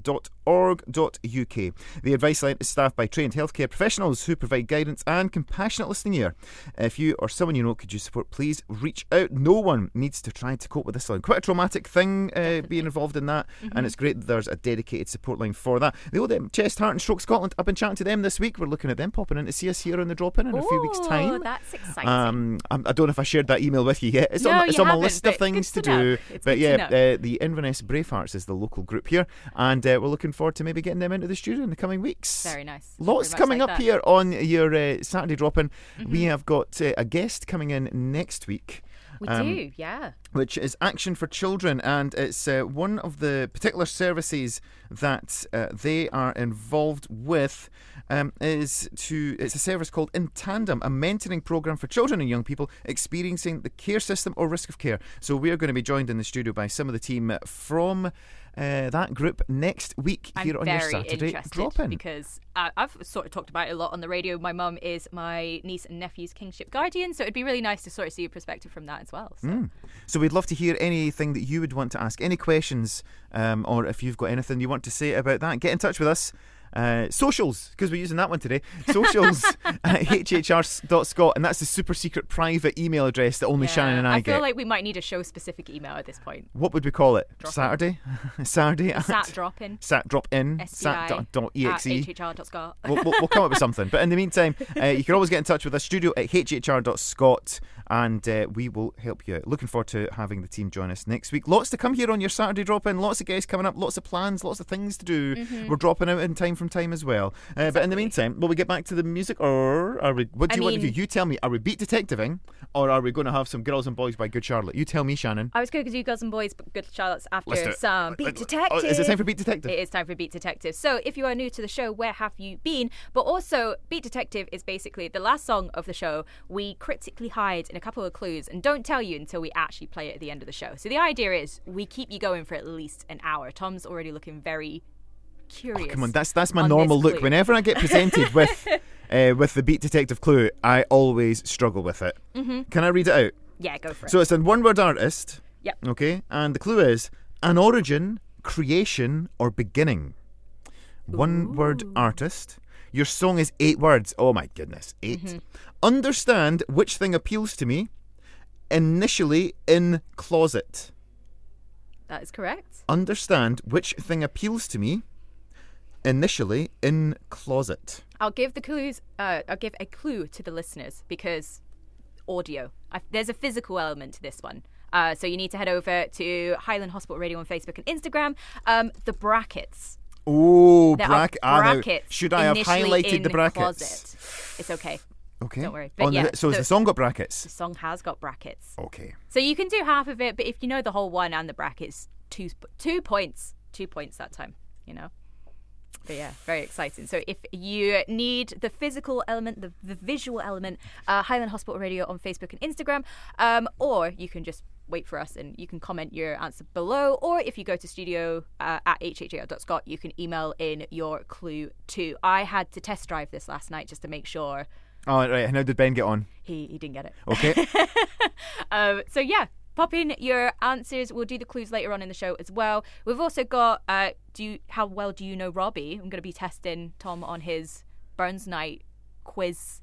The advice line is staffed by trained healthcare professionals who provide guidance and compassionate listening ear. If you or someone you know could use support, please reach out. No one needs to try to cope with this line. Quite a traumatic thing being involved in that, and it's great that there's a dedicated support line for that. The old Chest, Heart and Stroke Scotland, I've been chatting to them this week. We're looking at them popping in to see us here on the drop-in in a few weeks' time. That's exciting. I don't know if I shared that email with you yet. It's on my list of things to do. But yeah, the Inverness Bravehearts is the local group here, and we're looking forward to maybe getting them into the studio in the coming weeks. Very nice. Lots coming up here on your Saturday drop-in. We have got a guest coming in next week. We do, yeah. Which is Action for Children, and it's one of the particular services that they are involved with. It's a service called In Tandem, a mentoring programme for children and young people experiencing the care system or risk of care. So we are going to be joined in the studio by some of the team from that group next week here on your Saturday drop-in. Because I've sort of talked about it a lot on the radio. My mum is my niece and nephew's kingship guardian, so it'd be really nice to sort of see a perspective from that as well. So we'd love to hear anything that you would want to ask, any questions, or if you've got anything you want to say about that, get in touch with us. Socials, because we're using that one today. Socials at hhr.scot, and that's the super secret private email address that only Shannon and I get. I feel like we might need a show specific email at this point. What would we call it? Saturday? Saturday at Sat drop-in. Sat drop-in. Sat.exe. hhr.scot. We'll come up with something. But in the meantime, you can always get in touch with us, studio at hhr.scot, and we will help you out. Looking forward to having the team join us next week. Lots to come here on your Saturday drop-in. Lots of guests coming up. Lots of plans. Lots of things to do. We're dropping out in time from time as well. But in the meantime, will we get back to the music, or are we? What do you want to do? You tell me. Are we beat detectiving, or are we going to have some Girls and Boys by Good Charlotte? You tell me, Shannon. I was going to do Girls and Boys, but Good Charlotte's after some Beat Detective. Is it time for Beat Detective? It is time for Beat Detective. So if you are new to the show, where have you been? But also, Beat Detective is basically the last song of the show. We cryptically hide in a couple of clues and don't tell you until we actually play it at the end of the show. So the idea is we keep you going for at least an hour. Tom's already looking very curious. Come on, that's my normal look. Whenever I get presented with the Beat Detective clue, I always struggle with it. Can I read it out? Yeah, go for it. So it's a one-word artist. Yep. Okay, and the clue is an origin, creation, or beginning. One-word artist. Your song is 8 words. Oh my goodness, 8. Understand which thing appeals to me. Initially in closet. That is correct. Understand which thing appeals to me. Initially in closet. I'll give the clues. I'll give a clue to the listeners because audio. There's a physical element to this one. So you need to head over to Highland Hospital Radio on Facebook and Instagram. The brackets. Oh, brackets. Should I have highlighted the brackets? Closet. It's okay. Okay. Don't worry. But so has the song got brackets? The song has got brackets. Okay. So you can do half of it, but if you know the whole one and the brackets, 2 points. 2 points that time, you know. But yeah, very exciting. So if you need the physical element, the visual element, Highland Hospital Radio on Facebook and Instagram, or you can just wait for us and you can comment your answer below, or if you go to studio at hhr.scot, you can email in your clue too. I had to test drive this last night just to make sure. Oh, right. How did Ben get on? He didn't get it. Okay. So yeah, pop in your answers. We'll do the clues later on in the show as well. We've also got how well do you know Robbie? I'm going to be testing Tom on his Burns Night quiz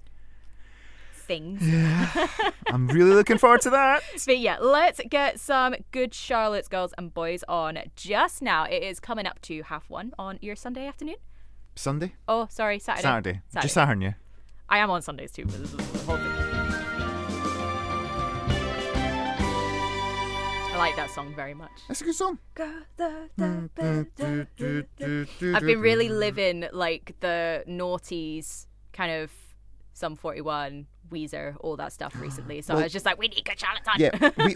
things. Yeah, I'm really looking forward to that. But yeah, let's get some Good Charlotte's Girls and Boys on just now. It is coming up to 1:30 on your Sunday afternoon. Sunday? Oh, sorry, Saturday. Just Saturday. I am on Sundays too, but this is the whole thing. I like that song very much. That's a good song. I've been really living like the noughties kind of Sum 41, Weezer, all that stuff recently. So I was just like, we need good Charlottetown. Yeah,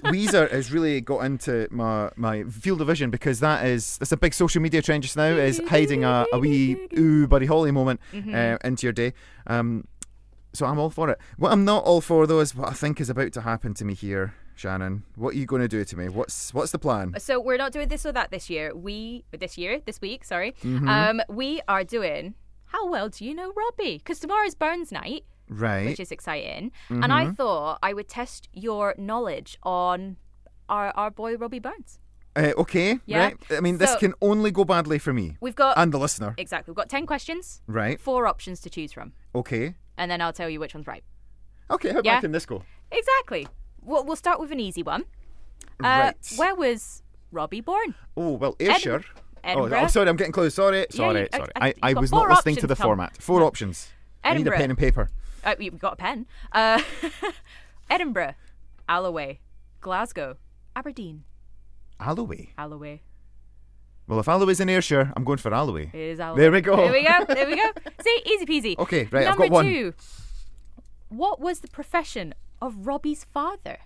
Weezer has really got into my field of vision because that's a big social media trend just now, is hiding a wee ooh Buddy Holly moment into your day. So I'm all for it. What I'm not all for though is what I think is about to happen to me here, Shannon. What are you going to do to me? What's the plan? So we're not doing this or that this week, we are doing How Well Do You Know Robbie? Because tomorrow's Burns night. Right. Which is exciting. And I thought I would test your knowledge on our boy Robbie Burns. Okay, yeah? Right. I mean, this can only go badly for me. We've got... And the listener. Exactly. We've got 10 questions. Right. 4 options to choose from. Okay. And then I'll tell you which one's right. Okay, how bad can this go? Exactly. We'll start with an easy one. Right. Where was Robbie born? Oh, well, Ayrshire. Edinburgh. Oh, sorry, I'm getting close. Sorry. I was not listening to the format. 4 options. Edinburgh. I need a pen and paper. You've got a pen. Edinburgh, Alloway, Glasgow, Aberdeen. Alloway? Alloway. Well, if Alloway's in Ayrshire, I'm going for Alloway. It is Alloway. There we go. There we go. See, easy peasy. Okay, right, Number I've got 1. 2. What was the profession of Robbie's father?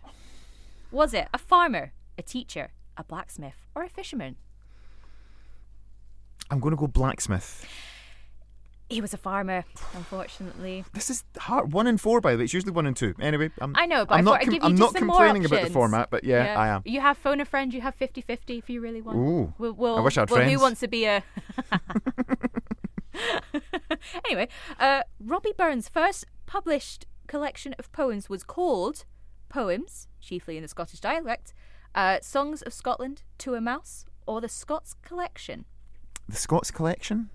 Was it a farmer, a teacher, a blacksmith, or a fisherman? I'm going to go blacksmith. He was a farmer, unfortunately. This is hard. 1 and 4, by the way. It's usually 1 and 2. Anyway, I know, but I'm not complaining about the format, but yeah, I am. You have phone a friend, you have 50-50 if you really want. Ooh, I wish I had friends. Who wants to be a... Anyway, Robbie Burns' first published collection of poems was called Poems, chiefly in the Scottish dialect, Songs of Scotland, To a Mouse, or the Scots Collection. The Scots Collection?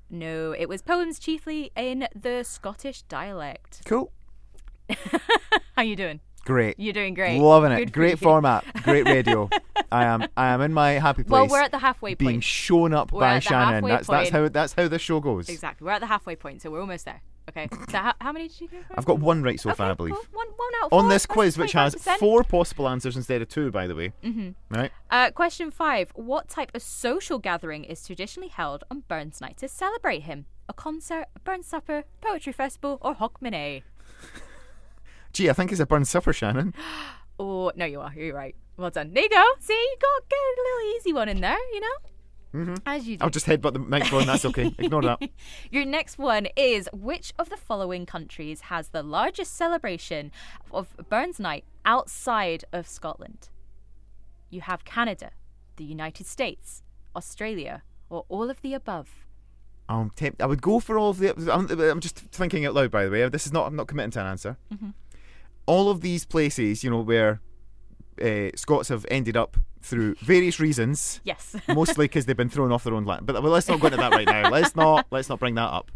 No, it was poems chiefly in the Scottish dialect. Cool. How you doing? Great. You're doing great. Loving it. Good Great format. Great radio. I am in my happy place. Well, we're at the halfway point. Being shown up by Shannon. That's how this show goes. Exactly. We're at the halfway point, so we're almost there. Okay. So how many did you get? I've got 1 right so far, I believe. Cool. One out of 4. On this quiz, which has 25%. 4 possible answers instead of 2, by the way. Right. Question 5. What type of social gathering is traditionally held on Burns Night to celebrate him? A concert, a Burns supper, poetry festival, or Hogmanay? Gee, I think it's a Burns supper, Shannon. Oh, no, you are. You're right. Well done. There you go. See, you got to get a little easy one in there, you know? As you do. I'll just headbutt the microphone. That's okay. Ignore that. Your next one is, which of the following countries has the largest celebration of Burns Night outside of Scotland? You have Canada, the United States, Australia, or all of the above. I would go for all of the... I'm just thinking out loud, by the way. I'm not committing to an answer. All of these places, you know, where Scots have ended up through various reasons. Yes. Mostly because they've been thrown off their own land. But let's not go into that right now. Let's not bring that up.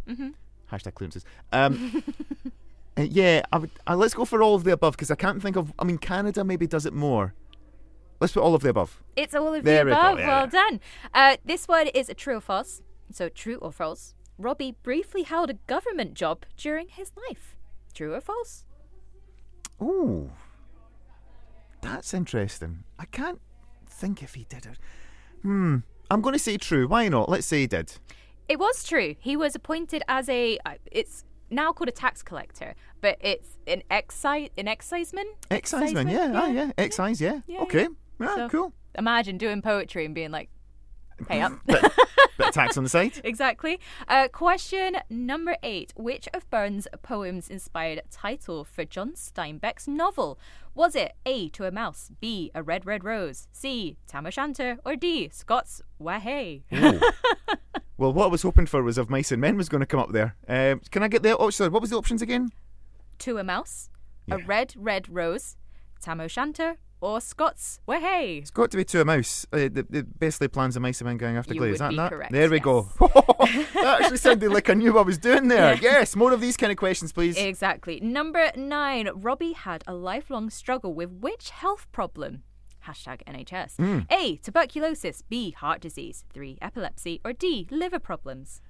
Hashtag clearances. Yeah, let's go for all of the above because I can't think of... I mean, Canada maybe does it more. Let's put all of the above. It's all of the above. Well done. This one is a true or false. So, true or false? Robbie briefly held a government job during his life. True or false? Ooh. That's interesting. I can't think if he did it. I'm going to say true. Why not? Let's say he did. It was true. He was appointed as it's now called a tax collector, but it's an exciseman. Exciseman, yeah. Excise, yeah. Okay. Yeah, so, cool. Imagine doing poetry and being like, pay up. Bit of tax on the side. Exactly. Question number 8. Which of Burns' poems inspired a title for John Steinbeck's novel? Was it A, To a Mouse, B, A Red Red Rose, C, Tam O'Shanter, or D, Scots Wahey? Well, what I was hoping for was if Mice and Men was going to come up there. Can I get the options? What was the options again? To a Mouse, A Red Red Rose, Tam O'Shanter, or Scots Wahey? It's got to be To a Mouse. The basically plans of Mice and Men going after Glee. Is that that? Correct, there we go. That actually sounded like I knew what I was doing there. Yes, more of these kind of questions, please. Exactly. Number 9. Robbie had a lifelong struggle with which health problem? Hashtag NHS. A, tuberculosis. B, heart disease. 3, epilepsy. Or D, liver problems.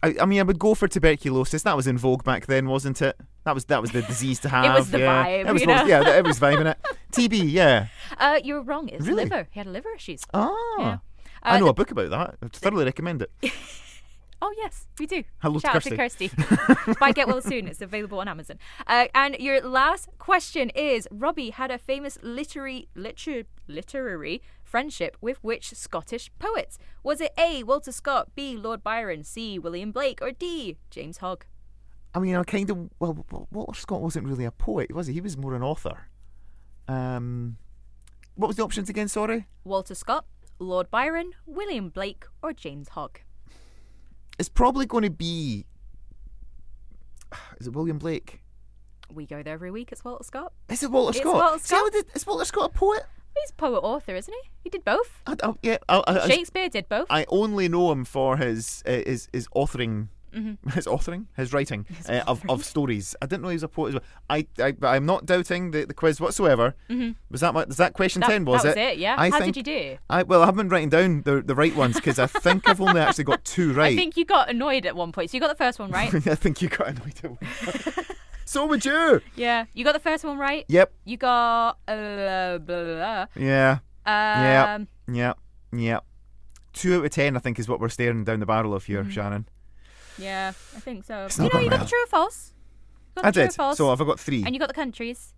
I mean, I would go for tuberculosis. That was in vogue back then, wasn't it? That was the disease to have. It was the vibe, it was you know? Yeah, it was vibing it. TB, yeah. You're wrong. It's Really? liver. He had liver issues. Ah. Yeah. I know a book about that. I thoroughly recommend it. Oh, yes, we do. Hello to Shout out to Kirsty. Buy Get Well Soon. It's available on Amazon. And your last question is, Robbie had a famous literary friendship with which Scottish poets? Was it A, Walter Scott, B, Lord Byron, C, William Blake, or D, James Hogg? I mean, Walter Scott wasn't really a poet, was he? He was more an author. What was the options again, sorry? Walter Scott, Lord Byron, William Blake, or James Hogg? It's probably going to be... Is it William Blake? We go there every week. It's Walter Scott. Is it Walter It's Scott? Walter Scott. Is Walter Scott a poet? He's poet-author, isn't he? He did both. Yeah. Shakespeare did both. I only know him for his authoring... His writing of stories. I didn't know he was a poet as well. I'm not doubting the quiz whatsoever. Was that question 10? Was that was it? Yeah. How did you do? I haven't been writing down the right ones because I think I've only actually got 2 right. I think you got annoyed at one point. So you got the first one right. I think you got annoyed at one point. So would you? Yeah. You got the first one right. Yep. You got blah, blah, blah. Yeah. Yeah. 2 out of 10 I think is what we're staring down the barrel of here, Shannon. Yeah, I think so. It's You not know, gone you got well. the true or false. I did. False. So have I got 3? And you got the countries.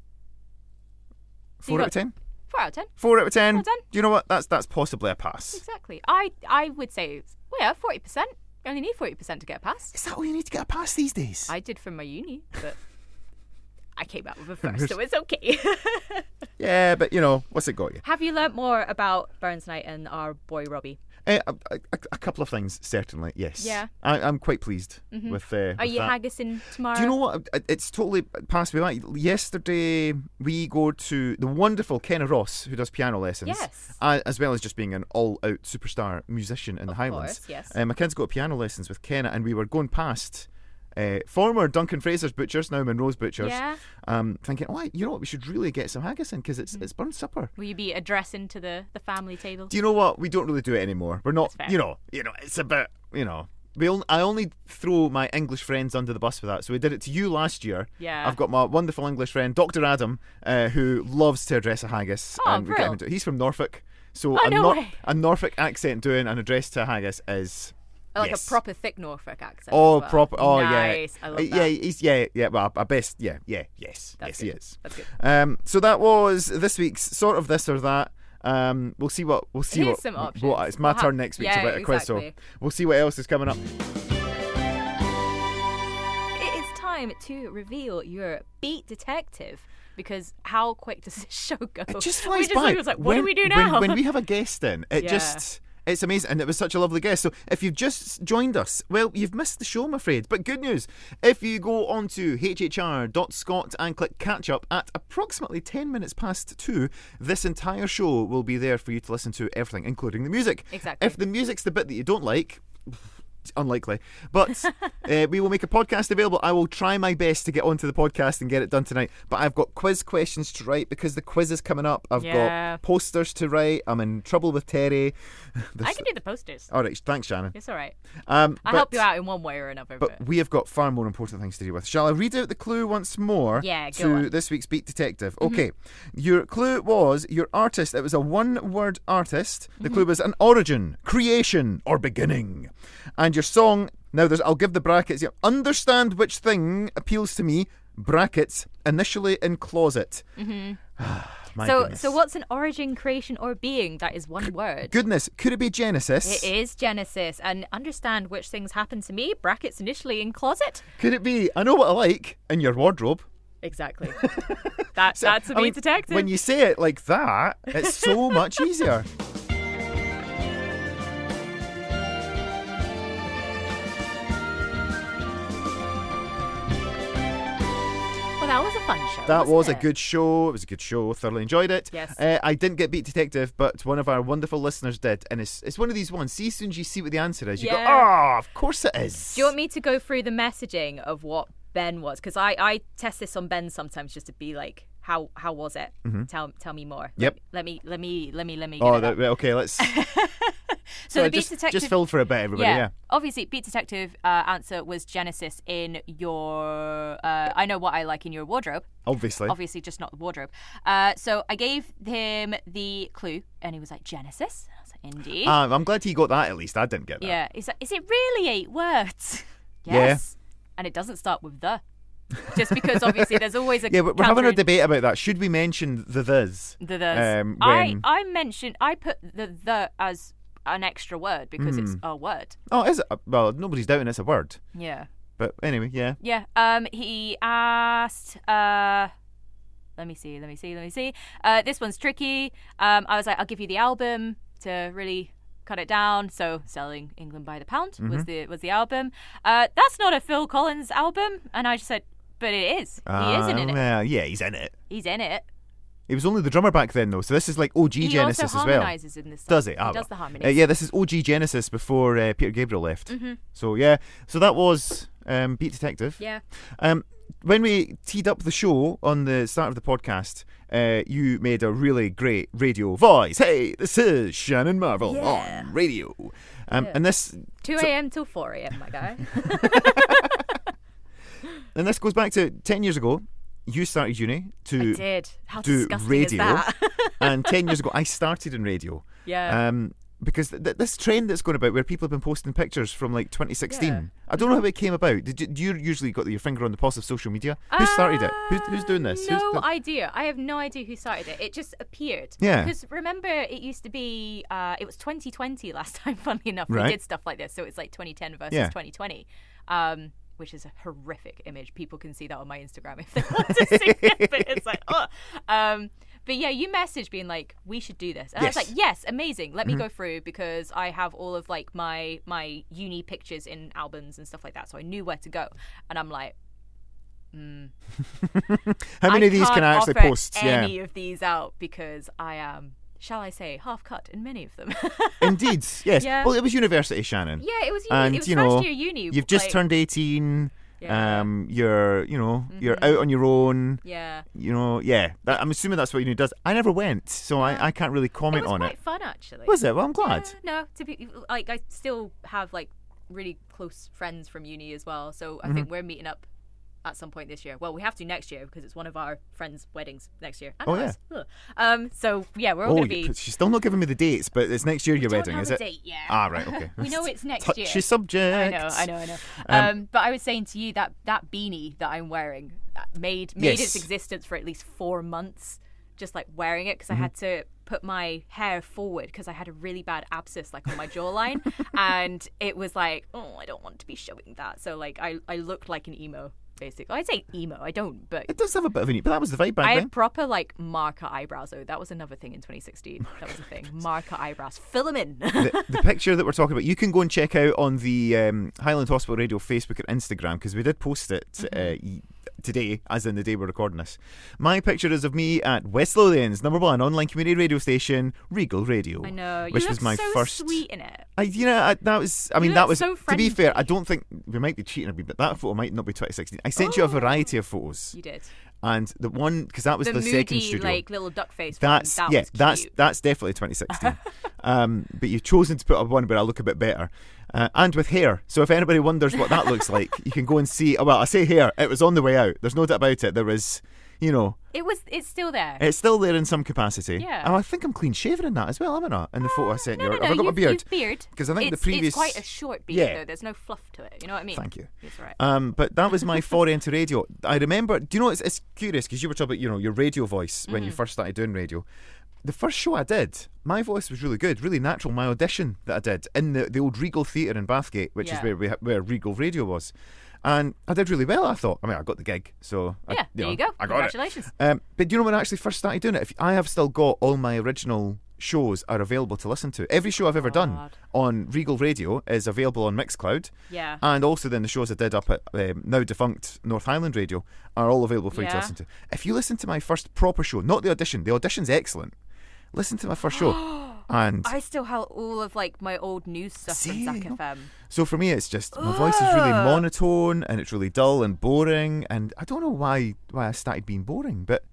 4 out of 10? 4 out of 10. 4 out of 10. Well done. Do you know what? That's possibly a pass. Exactly. I would say, well, yeah, 40%. You only need 40% to get a pass. Is that all you need to get a pass these days? I did from my uni, but I came out with a first, so it's okay. Yeah, but what's it got you? Have you learnt more about Burns Night and our boy Robbie? A couple of things, certainly, yes. Yeah. I'm quite pleased with Are you that. haggising tomorrow? Do you know what? It's totally passed me by. Yesterday, we go to the wonderful Kenna Ross, who does piano lessons. Yes. As well as just being an all-out superstar musician in the Highlands. Of course, yes. My kids go to piano lessons with Kenna, and we were going past former Duncan Fraser's Butchers, now Monroe's Butchers. Yeah. Thinking, you know what? We should really get some haggis in because it's Burns supper. Will you be addressing to the family table? Do you know what? We don't really do it anymore. We're not. That's fair. It's about I only throw my English friends under the bus for that. So we did it to you last year. Yeah. I've got my wonderful English friend, Dr. Adam, who loves to address a haggis. Oh, and we get him to, he's from Norfolk. So way. a Norfolk accent doing an address to a haggis is... Like yes. a proper thick Norfolk accent. Oh, as well. proper. Oh, nice. yeah. I love that. Yeah. Well, I best. Yeah. Yes. That's He good. is. That's good. So that was this week's sort of this or that. We'll see what. Here's some options. It's my turn next week to write a quiz, so exactly. we'll see what else is coming up. It is time to reveal your beat detective. Because how quick does this show go? It just flies we by. It was like, what do we do now? When we have a guest in, it Yeah. just... It's amazing, and it was such a lovely guest. So if you've just joined us, well, you've missed the show, I'm afraid. But good news, if you go on to hhr.scot and click catch up at approximately 10 minutes past 2, this entire show will be there for you to listen to everything, including the music. Exactly. If the music's the bit that you don't like... It's unlikely, but we will make a podcast available. I will try my best to get onto the podcast and get it done tonight, but I've got quiz questions to write because the quiz is coming up. I've got posters to write. I'm in trouble with Terry. I can do the posters. All right, thanks, Shannon. It's all right. I'll help you out in one way or another. But we have got far more important things to deal with. Shall I read out the clue once more? Yeah, go to on. this week's Beat Detective. Okay, your clue was your artist. It was a one-word artist. The clue was an origin, creation, or beginning. And your song... Now, I'll give the brackets here. Understand which thing appeals to me, brackets, initially in closet. So what's an origin, creation, or being? That is one word. Goodness, could it be Genesis? It is Genesis. And understand which things happen to me, brackets, initially in closet. Could it be, I know what I like in your wardrobe? Exactly. That's a beat detective. When you say it like that, it's so much easier. Well, that was a fun show. That was a it? good show. It was a good show. Thoroughly enjoyed it. Yes. I didn't get Beat Detective, but one of our wonderful listeners did. And it's one of these ones. See, as soon as you see what the answer is, you go, oh, of course it is. Do you want me to go through the messaging of what Ben was? Because I test this on Ben sometimes just to be like, how was it? Tell me more. Yep. Let me. Oh, okay. Let's. So the Beat Detective... Just filled for a bit, everybody, yeah. Obviously, Beat Detective answer was Genesis in your... I know what I like in your wardrobe. Obviously, just not the wardrobe. So I gave him the clue, and he was like, Genesis? And I was like, indeed. I'm glad he got that at least. I didn't get that. Yeah. He's like, is it really 8 words? Yes. Yeah. And it doesn't start with the. Just because obviously there's always a we're having a debate about that. Should we mention the this? The this. I put the as an extra word because it's a word. Oh, is it? Well, nobody's doubting it's a word. Yeah. But anyway, yeah. Yeah. He asked. Let me see. This one's tricky. I was like, I'll give you the album to really cut it down. So Selling England by the Pound was the album. That's not a Phil Collins album, and I just said, but it is. He isn't in it. Yeah, he's in it. He's in it. He was only the drummer back then, though. So this is like OG Genesis as well. He also harmonises in this song. Does he? He does the harmonies. Yeah, this is OG Genesis before Peter Gabriel left. So yeah, so that was Beat Detective. Yeah. When we teed up the show on the start of the podcast, you made a really great radio voice. Hey, this is Shannon Marvel on radio. And this 2 a.m. till 4 a.m. my guy. And this goes back to 10 years ago. You started uni to I did. How do disgusting radio, is that? and 10 years ago I started in radio. Yeah. Because this trend that's going about where people have been posting pictures from like 2016. Yeah. I don't know how it came about. Do you usually got your finger on the pulse of social media? Who started it? Who's doing this? No idea. I have no idea who started it. It just appeared. Yeah. Because remember, it used to be. It was 2020 last time. Funnily enough, we did stuff like this. So it's like 2010 versus 2020. Which is a horrific image. People can see that on my Instagram if they want to see it. But it's like, But yeah, you messaged being like, we should do this. And I was like, yes, amazing. Let me go through because I have all of like my uni pictures in albums and stuff like that. So I knew where to go. And I'm like, how many of these can I actually post? Any of these out because I am, shall I say, half cut in many of them. Indeed, yes. Yeah. Well, it was university, Shannon. Yeah, it was and, it was first year uni. You've just turned 18. Yeah. You're out on your own. Yeah. I'm assuming that's what uni does. I never went, so I can't really comment on it. It was quite fun, actually. Was it? Well, I'm glad. No, to be like, I still have like really close friends from uni as well. So I think we're meeting up at some point this year. Well, we have to next year because it's one of our friends' weddings next year. And so yeah, we're all going to be. She's still not giving me the dates, but it's next year your wedding, is it? Date yet. Ah, right, okay. We know it's next year. Touchy subject. I know. But I was saying to you that beanie that I'm wearing made its existence for at least 4 months. Just like wearing it because I had to put my hair forward because I had a really bad abscess like on my jawline, and it was like, oh, I don't want to be showing that. So like I looked like an emo. Basically, I'd say emo. I don't, but it does have a bit of an emo. But that was the vibe back then. I had proper like marker eyebrows though. That was another thing in 2016. That was a thing. Marker eyebrows. Fill them in. the picture that we're talking about, you can go and check out on the Highland Hospital Radio Facebook and Instagram because we did post it today, as in the day we're recording this. My picture is of me at West Lothian's #1 online community radio station, Regal Radio. I know. Which you was my so first. Sweet in it. That was. So to be fair, I don't think we might be cheating a bit, but that photo might not be 2016. I sent you a variety of photos. You did. And the one, because that was the moody, second studio. like little duck face. That's definitely 2016. But you've chosen to put up one where I look a bit better, and with hair. So if anybody wonders what that looks like, you can go and see. Well, I say hair. It was on the way out. There's no doubt about it. There was, It's still there. It's still there in some capacity. Yeah. Oh, I think I'm clean shaven in that as well, am I not? In the photo I sent you. No, Have I got my beard? Beard. Because I think the previous. It's quite a short beard though. There's no fluff to it. You know what I mean? Thank you. It's right. But that was my foray into radio. I remember. Do you know? It's curious because you were talking about your radio voice when you first started doing radio. The first show I did, my voice was really good, really natural. My audition that I did in the old Regal Theatre in Bathgate, which is where Regal Radio was. And I did really well, I thought. I mean, I got the gig, so... Yeah, there you go. I got Congratulations. But do you know when I actually first started doing it? I have still got all my original shows are available to listen to. Every show I've ever done on Regal Radio is available on Mixcloud. Yeah. And also then the shows I did up at now defunct North Highland Radio are all available for you to listen to. If you listen to my first proper show, not the audition's excellent. Listen to my first show. And I still have all of like my old news stuff from Zac FM. So for me, it's just my voice is really monotone and it's really dull and boring. And I don't know why I started being boring, but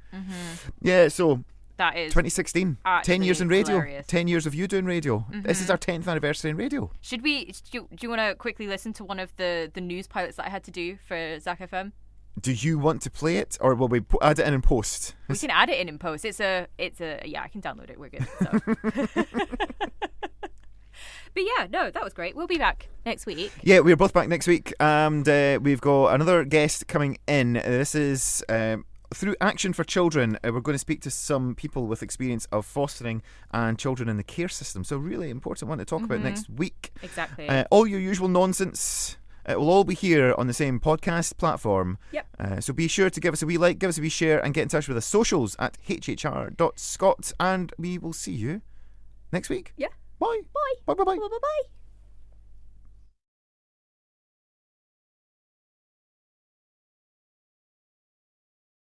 yeah. So That is 2016. 10 years in radio. Hilarious. 10 years of you doing radio. This is our 10th anniversary in radio. Should we? Do you want to quickly listen to one of the news pilots that I had to do for Zach FM? Do you want to play it, or will we add it in post? We can add it in post. It's a yeah. I can download it. We're good. So. But yeah, no, that was great. We'll be back next week. Yeah, we're both back next week, and we've got another guest coming in. This is through Action for Children. We're going to speak to some people with experience of fostering and children in the care system. So really important one to talk about next week. Exactly. All your usual nonsense. It will all be here on the same podcast platform. Yep. So be sure to give us a wee like, give us a wee share, and get in touch with us socials at hhr.scot, and we will see you next week. Yeah. Bye. Bye. Bye. Bye. Bye. Bye. Bye. Bye.